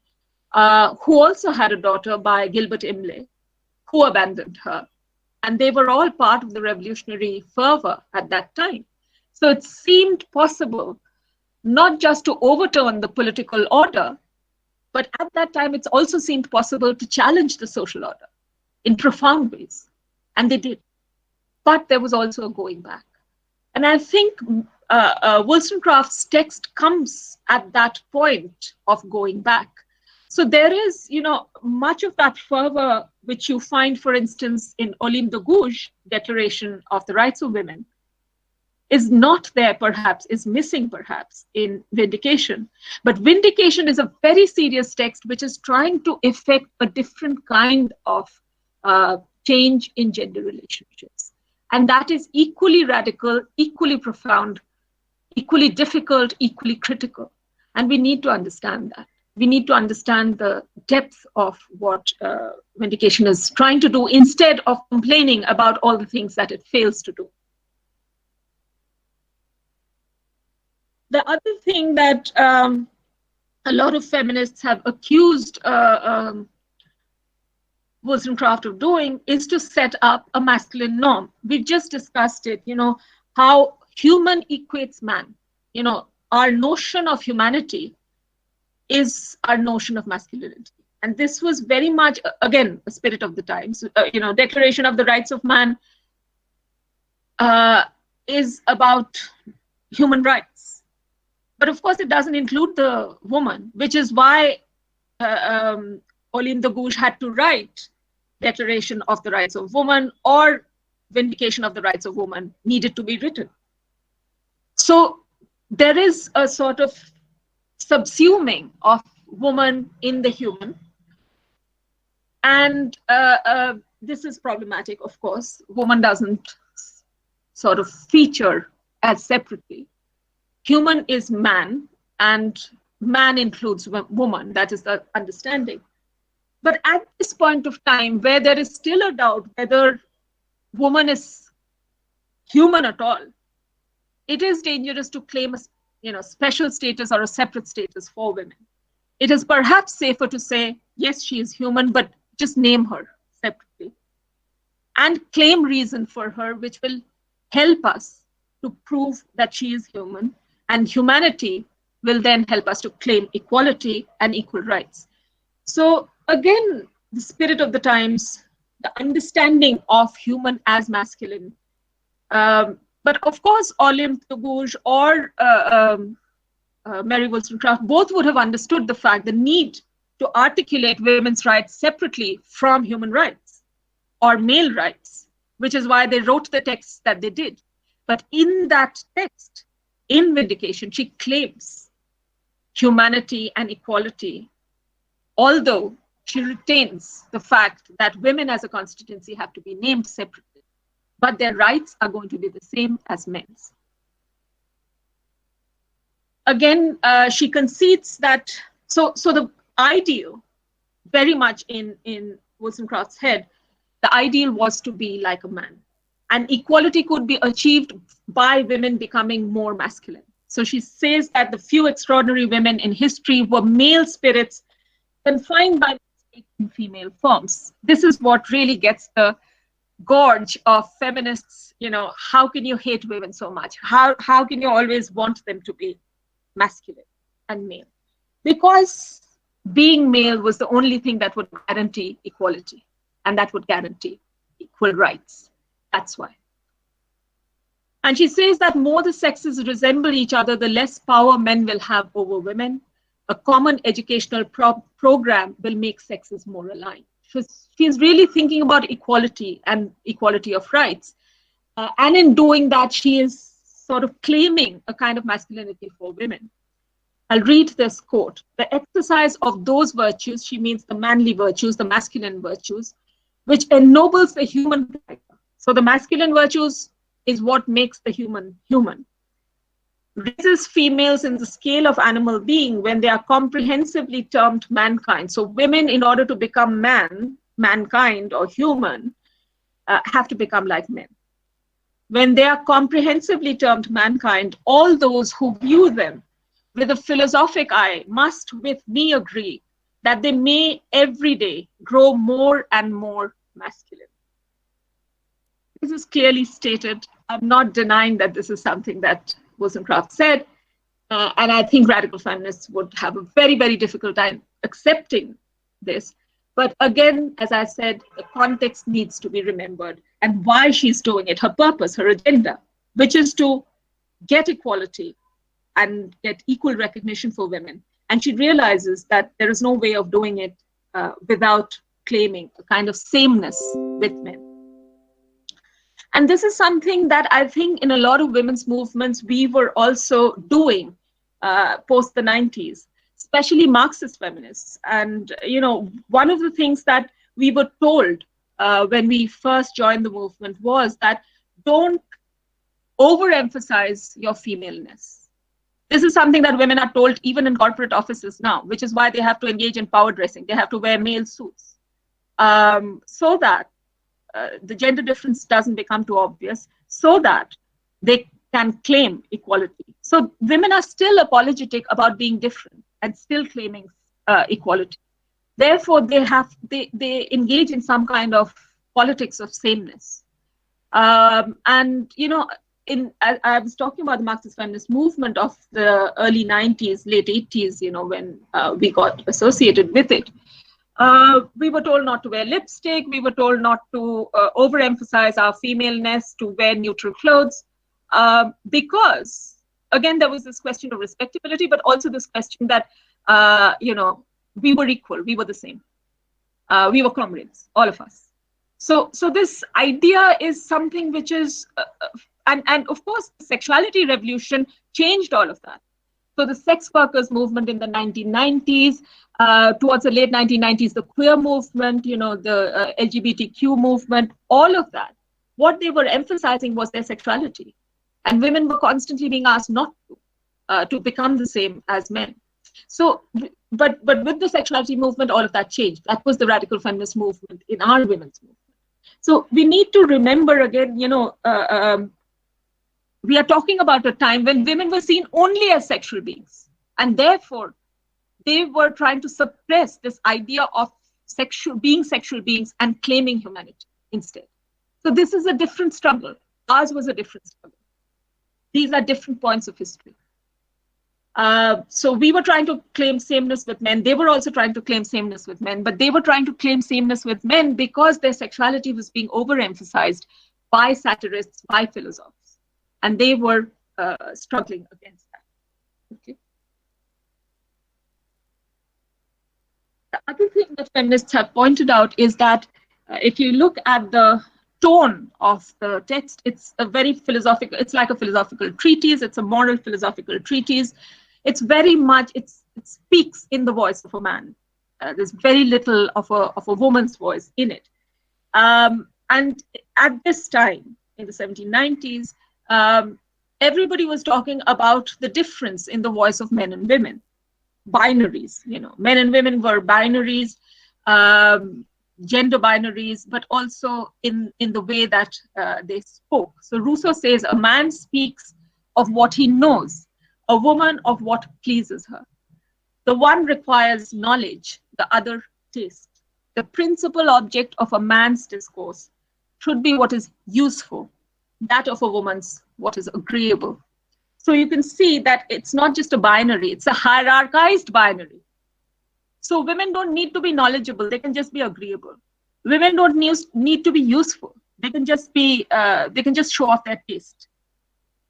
who also had a daughter by Gilbert Imlay, who abandoned her. And they were all part of the revolutionary fervor at that time. So it seemed possible not just to overturn the political order, but at that time it also seemed possible to challenge the social order in profound ways. And they did. But there was also a going back. And I think Wollstonecraft's text comes at that point of going back. So there is, you know, much of that fervor which you find, for instance, in Olympe de Gouges' Declaration of the Rights of Women, is not there perhaps, is missing perhaps in Vindication. But Vindication is a very serious text which is trying to effect a different kind of change in gender relationships. And that is equally radical, equally profound, equally difficult, equally critical. And we need to understand that. We need to understand the depth of what Vindication is trying to do instead of complaining about all the things that it fails to do. The other thing that a lot of feminists have accused Wollstonecraft of doing is to set up a masculine norm. We've just discussed it, you know, how human equates man. You know, our notion of humanity is our notion of masculinity. And this was very much, again, a spirit of the times. You know, Declaration of the Rights of Man is about human rights. But of course, it doesn't include the woman, which is why Olympe de Gouges had to write Declaration of the Rights of Woman, or Vindication of the Rights of Woman needed to be written. So there is a sort of subsuming of woman in the human. And this is problematic, of course. Woman doesn't sort of feature as separately. Human is man, and man includes woman. That is the understanding. But at this point of time, where there is still a doubt whether woman is human at all, it is dangerous to claim a special status or a separate status for women. It is perhaps safer to say, yes, she is human, but just name her separately and claim reason for her, which will help us to prove that she is human, and humanity will then help us to claim equality and equal rights. So again, the spirit of the times, the understanding of human as masculine. But of course, Olympe de Gouges or Mary Wollstonecraft both would have understood the fact, the need to articulate women's rights separately from human rights or male rights, which is why they wrote the texts that they did. But in that text, in Vindication, she claims humanity and equality, although she retains the fact that women as a constituency have to be named separately, but their rights are going to be the same as men's. Again, she concedes that, so the ideal, very much in Wollstonecraft's head, the ideal was to be like a man. And equality could be achieved by women becoming more masculine. So she says that the few extraordinary women in history were male spirits confined by female forms. This is what really gets the gorge of feminists. How can you hate women so much? How can you always want them to be masculine and male? Because being male was the only thing that would guarantee equality and that would guarantee equal rights. That's why. And she says that more the sexes resemble each other, the less power men will have over women. A common educational program will make sexes more aligned. She's really thinking about equality and equality of rights. And in doing that, she is sort of claiming a kind of masculinity for women. I'll read this quote. The exercise of those virtues, she means the manly virtues, the masculine virtues, which ennobles the human character. So the masculine virtues is what makes the human human. Raises females in the scale of animal being when they are comprehensively termed mankind. So women, in order to become mankind or human, have to become like men. When they are comprehensively termed mankind, all those who view them with a philosophic eye must with me agree that they may every day grow more and more masculine. This is clearly stated. I'm not denying that this is something that Wollstonecraft said, and I think radical feminists would have a very, very difficult time accepting this. But again, as I said, the context needs to be remembered and why she's doing it, her purpose, her agenda, which is to get equality and get equal recognition for women. And she realizes that there is no way of doing it without claiming a kind of sameness with men. And this is something that I think in a lot of women's movements we were also doing post the 90s, especially Marxist feminists. And one of the things that we were told when we first joined the movement was that don't overemphasize your femaleness. This is something that women are told even in corporate offices now, which is why they have to engage in power dressing. They have to wear male suits so that the gender difference doesn't become too obvious, so that they can claim equality. So women are still apologetic about being different and still claiming equality. Therefore, they engage in some kind of politics of sameness. I was talking about the Marxist feminist movement of the early 90s, late 80s, when we got associated with it. We were told not to wear lipstick. We were told not to overemphasize our femaleness, to wear neutral clothes, because, again, there was this question of respectability, but also this question that, we were equal, we were the same. We were comrades, all of us. So this idea is something which is, and of course, the sexuality revolution changed all of that. So the sex workers movement in the 1990s, towards the late 1990s, the queer movement, the LGBTQ movement, all of that, what they were emphasizing was their sexuality. And women were constantly being asked not to become the same as men. So, but with the sexuality movement, all of that changed. That was the radical feminist movement in our women's movement. So we need to remember again, we are talking about a time when women were seen only as sexual beings, and therefore they were trying to suppress this idea of sexual beings and claiming humanity instead. So this is a different struggle. Ours was a different struggle. These are different points of history. So we were trying to claim sameness with men. They were also trying to claim sameness with men, but they were trying to claim sameness with men because their sexuality was being overemphasized by satirists, by philosophers. And they were struggling against that. Okay. The other thing that feminists have pointed out is that if you look at the tone of the text, it's a very philosophical, it's like a philosophical treatise, it's a moral philosophical treatise. It's very much, it speaks in the voice of a man. There's very little of a woman's voice in it. And at this time, in the 1790s, everybody was talking about the difference in the voice of men and women. Binaries, men and women were binaries, gender binaries, but also in the way that they spoke. So Rousseau says a man speaks of what he knows, a woman of what pleases her. The one requires knowledge, the other taste. The principal object of a man's discourse should be what is useful, that of a woman's what is agreeable. So you can see that it's not just a binary, it's a hierarchized binary. So women don't need to be knowledgeable, they can just be agreeable. Women don't need to be useful, they can just show off their taste.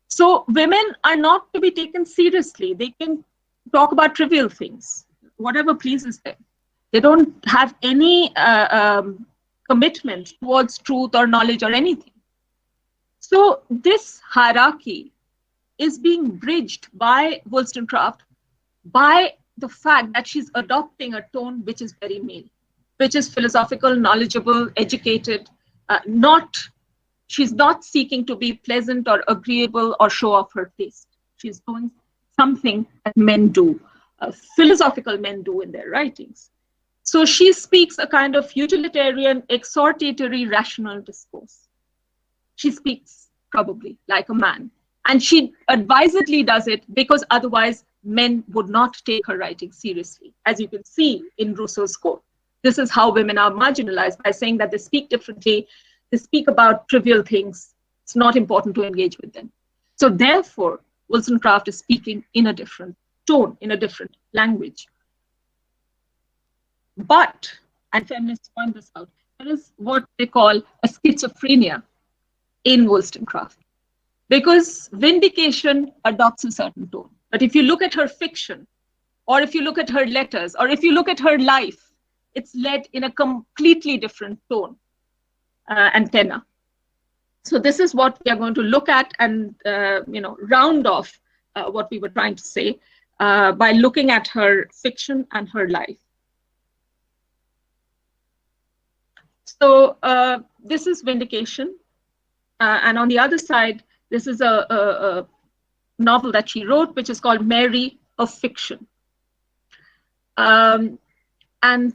So women are not to be taken seriously, they can talk about trivial things, whatever pleases them. They don't have any commitment towards truth or knowledge or anything. So this hierarchy is being bridged by Wollstonecraft by the fact that she's adopting a tone which is very male, which is philosophical, knowledgeable, educated. She's not seeking to be pleasant or agreeable or show off her taste. She's doing something that men do, philosophical men do in their writings. So she speaks a kind of utilitarian, exhortatory, rational discourse. She speaks probably like a man. And she advisedly does it because otherwise men would not take her writing seriously. As you can see in Rousseau's quote, this is how women are marginalized, by saying that they speak differently, they speak about trivial things. It's not important to engage with them. So therefore, Wollstonecraft is speaking in a different tone, in a different language. But, and feminists point this out, there is what they call a schizophrenia in Wollstonecraft. Because Vindication adopts a certain tone. But if you look at her fiction, or if you look at her letters, or if you look at her life, it's led in a completely different tone and tenor. So this is what we are going to look at and round off what we were trying to say by looking at her fiction and her life. So this is Vindication. And on the other side, this is a novel that she wrote, which is called Mary of Fiction. And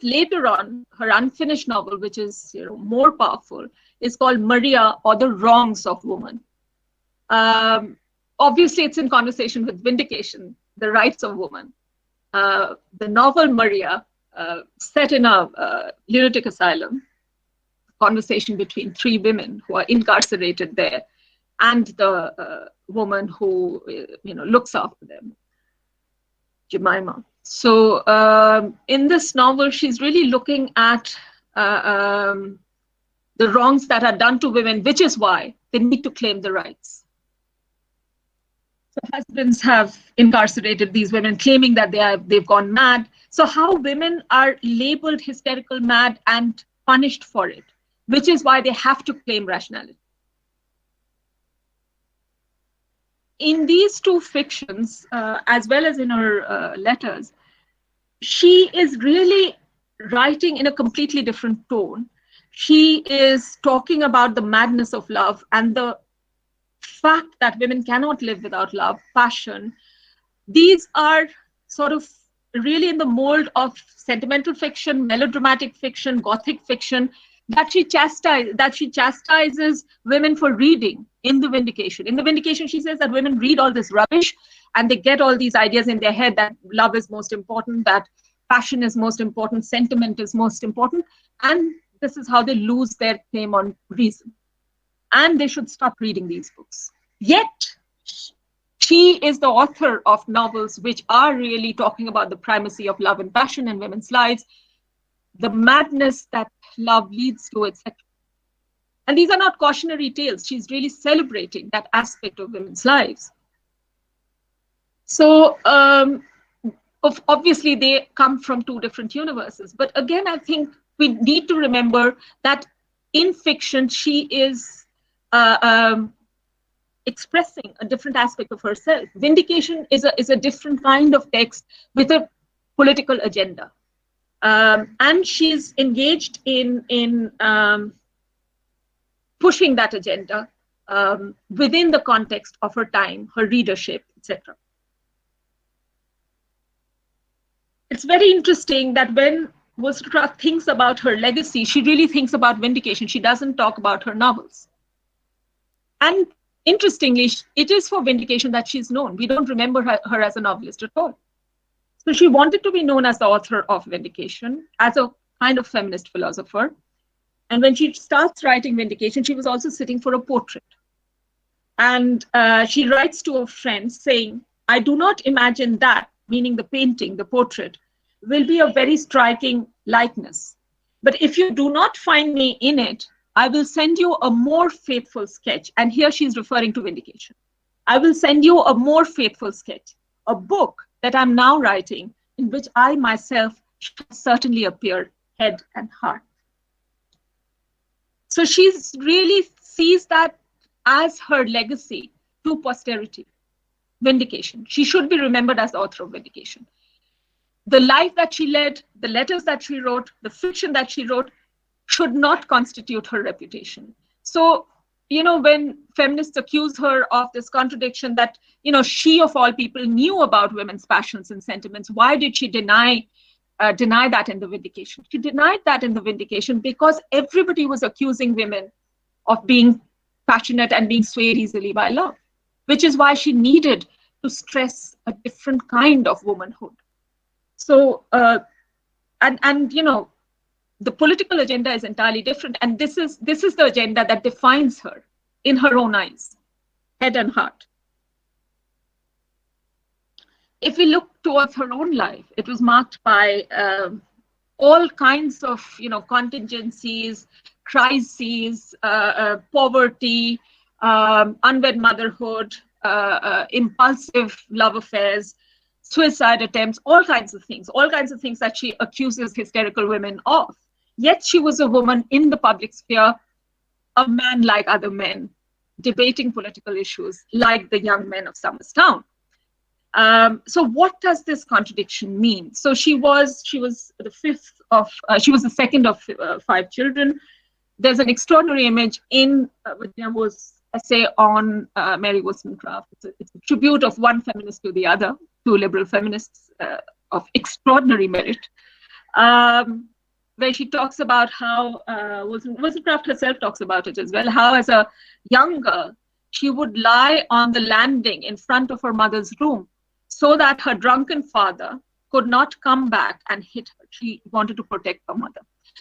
later on, her unfinished novel, which is more powerful, is called Maria, or the Wrongs of Woman. Obviously, it's in conversation with Vindication, the Rights of Woman. The novel Maria, set in a lunatic asylum, conversation between three women who are incarcerated there, and the woman who looks after them, Jemima. So in this novel, she's really looking at the wrongs that are done to women, which is why they need to claim the rights. So husbands have incarcerated these women, claiming that they've gone mad. So how women are labeled hysterical mad and punished for it, which is why they have to claim rationality. In these two fictions, as well as in her letters, she is really writing in a completely different tone. She is talking about the madness of love and the fact that women cannot live without love, passion. These are sort of really in the mold of sentimental fiction, melodramatic fiction, gothic fiction, that she chastises women for reading in the Vindication. In the Vindication, she says that women read all this rubbish and they get all these ideas in their head that love is most important, that passion is most important, sentiment is most important, and this is how they lose their claim on reason. And they should stop reading these books. Yet, she is the author of novels which are really talking about the primacy of love and passion in women's lives, the madness that love leads to, etc. And these are not cautionary tales. She's really celebrating that aspect of women's lives. So obviously they come from two different universes. But again, I think we need to remember that in fiction, she is expressing a different aspect of herself. Vindication is a different kind of text with a political agenda. And she's engaged in pushing that agenda within the context of her time, her readership, etc. It's very interesting that when Wollstonecraft thinks about her legacy, she really thinks about Vindication. She doesn't talk about her novels. And interestingly, it is for Vindication that she's known. We don't remember her as a novelist at all. So she wanted to be known as the author of Vindication, as a kind of feminist philosopher. And when she starts writing Vindication, she was also sitting for a portrait. And she writes to a friend saying, I do not imagine that, meaning the painting, the portrait, will be a very striking likeness. But if you do not find me in it, I will send you a more faithful sketch. And here she's referring to Vindication. I will send you a more faithful sketch, a book that I'm now writing, in which I myself shall certainly appear head and heart. So she's really sees that as her legacy to posterity, Vindication. She should be remembered as the author of Vindication. The life that she led, the letters that she wrote, the fiction that she wrote should not constitute her reputation. So, you know, when feminists accuse her of this contradiction that, you know, she of all people knew about women's passions and sentiments, why did she deny that in the Vindication? She denied that in the Vindication because everybody was accusing women of being passionate and being swayed easily by love, which is why she needed to stress a different kind of womanhood. So, and you know, the political agenda is entirely different, and this is the agenda that defines her in her own eyes, head and heart. If we look towards her own life, it was marked by all kinds of, you know, contingencies, crises, poverty, unwed motherhood, impulsive love affairs, suicide attempts, all kinds of things that she accuses hysterical women of. Yet she was a woman in the public sphere, a man like other men, debating political issues like the young men of Somers Town. So what does this contradiction mean? So she was the second of 5 children. There's an extraordinary image in Virginia Woolf's essay on Mary Wollstonecraft. It's a tribute of one feminist to the other, two liberal feminists of extraordinary merit, where she talks about how Wollstonecraft herself talks about it as well, how as a young girl, she would lie on the landing in front of her mother's room so that her drunken father could not come back and hit her. She wanted to protect her mother.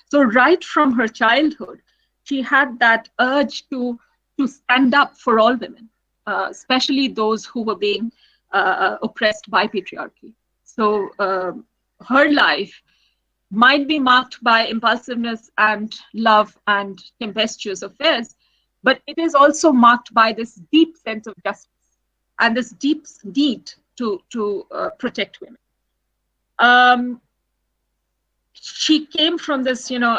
So right from her childhood, she had that urge to stand up for all women, especially those who were being oppressed by patriarchy. So her life might be marked by impulsiveness and love and tempestuous affairs, but it is also marked by this deep sense of justice and this deep need to protect women. She came from this, you know,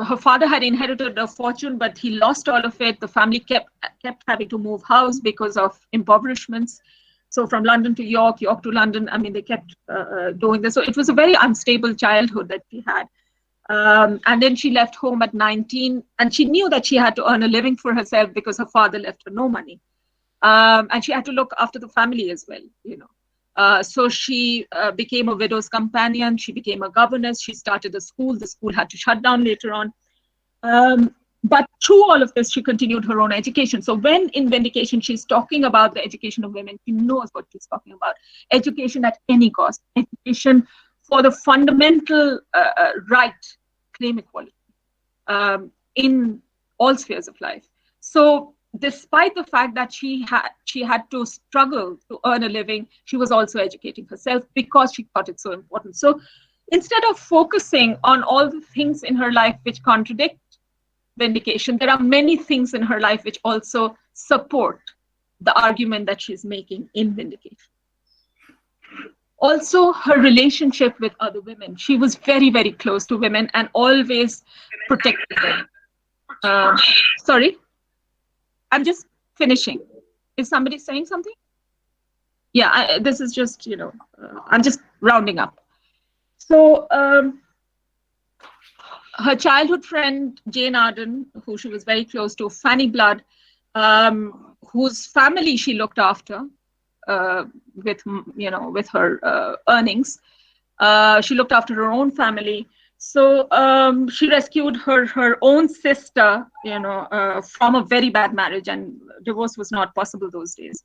her father had inherited a fortune, but he lost all of it. The family kept having to move house because of impoverishments. So from London to York, York to London, I mean, they kept doing this. So it was a very unstable childhood that she had. And then she left home at 19, and she knew that she had to earn a living for herself because her father left her no money. And she had to look after the family as well, you know. So she became a widow's companion. She became a governess. She started a school. The school had to shut down later on. But through all of this, she continued her own education. So when in Vindication, she's talking about the education of women, she knows what she's talking about. Education at any cost. Education for the fundamental right, claim equality in all spheres of life. So despite the fact that she had to struggle to earn a living, she was also educating herself because she thought it so important. So instead of focusing on all the things in her life which contradict Vindication, there are many things in her life which also support the argument that she's making in Vindication. Also, her relationship with other women. She was very, very close to women and always protected them. Sorry, I'm just finishing. Is somebody saying something? Yeah, this is just, I'm just rounding up. So her childhood friend, Jane Arden, who she was very close to, Fanny Blood, whose family she looked after with her earnings. She looked after her own family. So she rescued her own sister, from a very bad marriage, and divorce was not possible those days.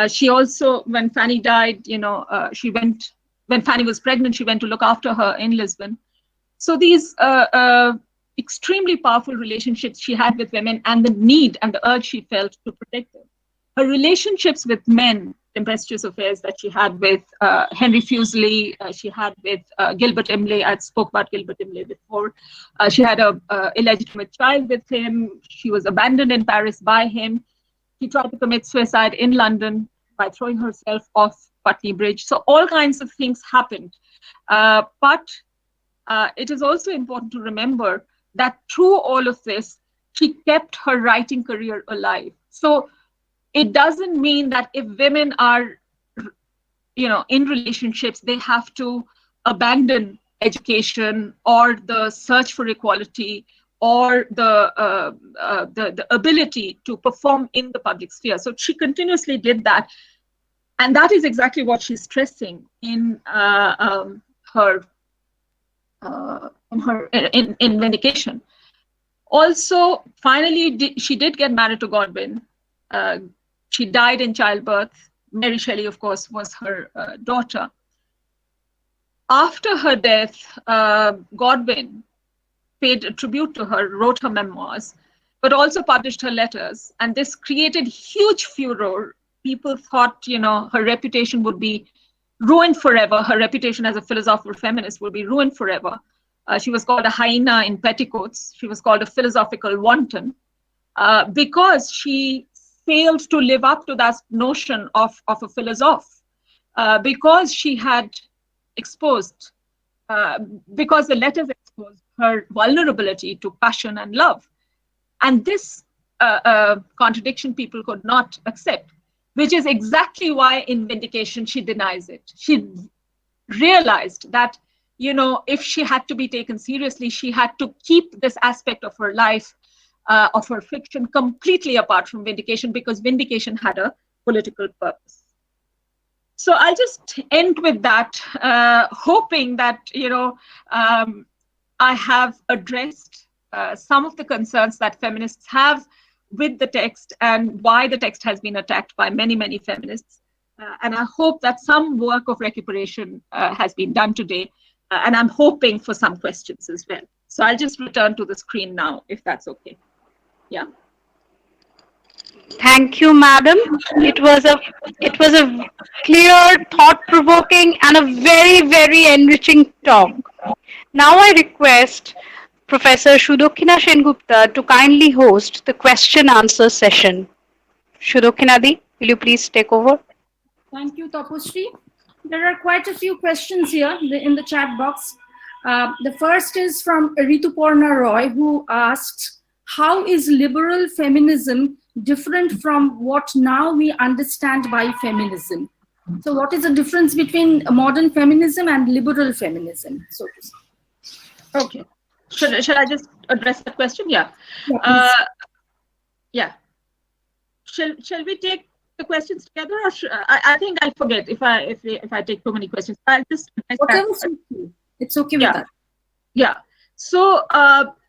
She also, when Fanny died, when Fanny was pregnant, she went to look after her in Lisbon. So these extremely powerful relationships she had with women and the need and the urge she felt to protect them. Her relationships with men, tempestuous affairs that she had with Henry Fuseli, she had with Gilbert Imlay. I spoke about Gilbert Imlay before. She had an illegitimate child with him. She was abandoned in Paris by him. She tried to commit suicide in London by throwing herself off Putney Bridge. So all kinds of things happened. But it is also important to remember that through all of this, she kept her writing career alive. So it doesn't mean that if women are, in relationships, they have to abandon education or the search for equality or the ability to perform in the public sphere. So she continuously did that. And that is exactly what she's stressing in Vindication. Also, finally, she did get married to Godwin. She died in childbirth. Mary Shelley, of course, was her daughter. After her death, Godwin paid a tribute to her, wrote her memoirs, but also published her letters. And this created huge furor. People thought, her reputation would be ruined forever. Her reputation as a philosopher feminist would be ruined forever. She was called a hyena in petticoats. She was called a philosophical wanton because she failed to live up to that notion of a philosopher, because she had exposed, because the letters exposed her vulnerability to passion and love. And this contradiction people could not accept, which is exactly why in Vindication she denies it. She realized that, if she had to be taken seriously, she had to keep this aspect of her life, of her fiction, completely apart from Vindication, because Vindication had a political purpose. So I'll just end with that, hoping that, I have addressed some of the concerns that feminists have with the text and why the text has been attacked by many, many feminists. And I hope that some work of recuperation has been done today. And I'm hoping for some questions as well. So I'll just return to the screen now, if that's okay. Yeah. Thank you, madam. It was a clear, thought-provoking, and a very, very enriching talk. Now I request Professor Sudokshina Sengupta to kindly host the question-answer session. Sudokshina-di, will you please take over? Thank you, Tapasree. There are quite a few questions here in the chat box. The first is from Rituparna Roy, who asks, how is liberal feminism different from what now we understand by feminism? So what is the difference between modern feminism and liberal feminism, so to say? Okay. Should I just address that question? Yeah. Yeah, Yeah. Shall we take the questions together, or I think I forget if I take too many questions. I'll just Whatever suits you. It's okay with that. Yeah. So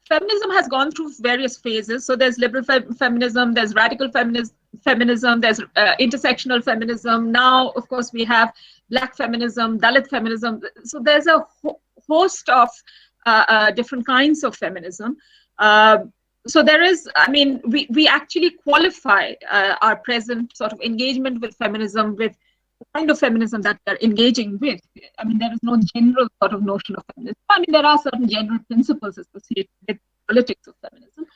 feminism has gone through various phases. So there's liberal feminism, there's radical feminism, there's intersectional feminism. Now, of course, we have Black feminism, Dalit feminism. So there's a host of different kinds of feminism. So there is, I mean, we actually qualify our present sort of engagement with feminism with the kind of feminism that we're engaging with. I mean, there is no general sort of notion of feminism. I mean, there are certain general principles associated with politics of feminism.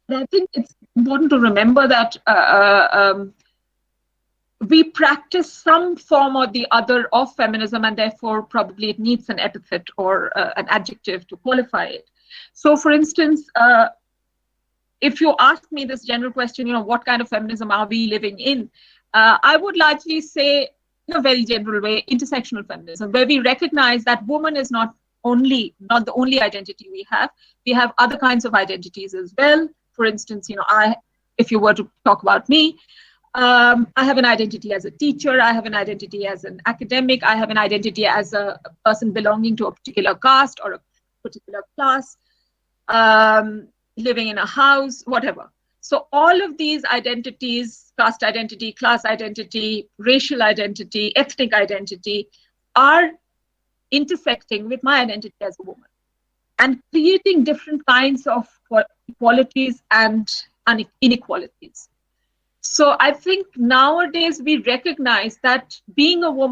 But I think it's important to remember that we practice some form or the other of feminism, and therefore probably it needs an epithet or an adjective to qualify it. So, for instance, if you ask me this general question, what kind of feminism are we living in? I would largely say, in a very general way, intersectional feminism, where we recognize that woman is not the only identity we have. We have other kinds of identities as well. For instance, if you were to talk about me, I have an identity as a teacher. I have an identity as an academic. I have an identity as a person belonging to a particular caste or a particular class. Living in a house, whatever. So all of these identities, caste identity, class identity, racial identity, ethnic identity, are intersecting with my identity as a woman and creating different kinds of equalities and inequalities. So I think nowadays we recognize that being a woman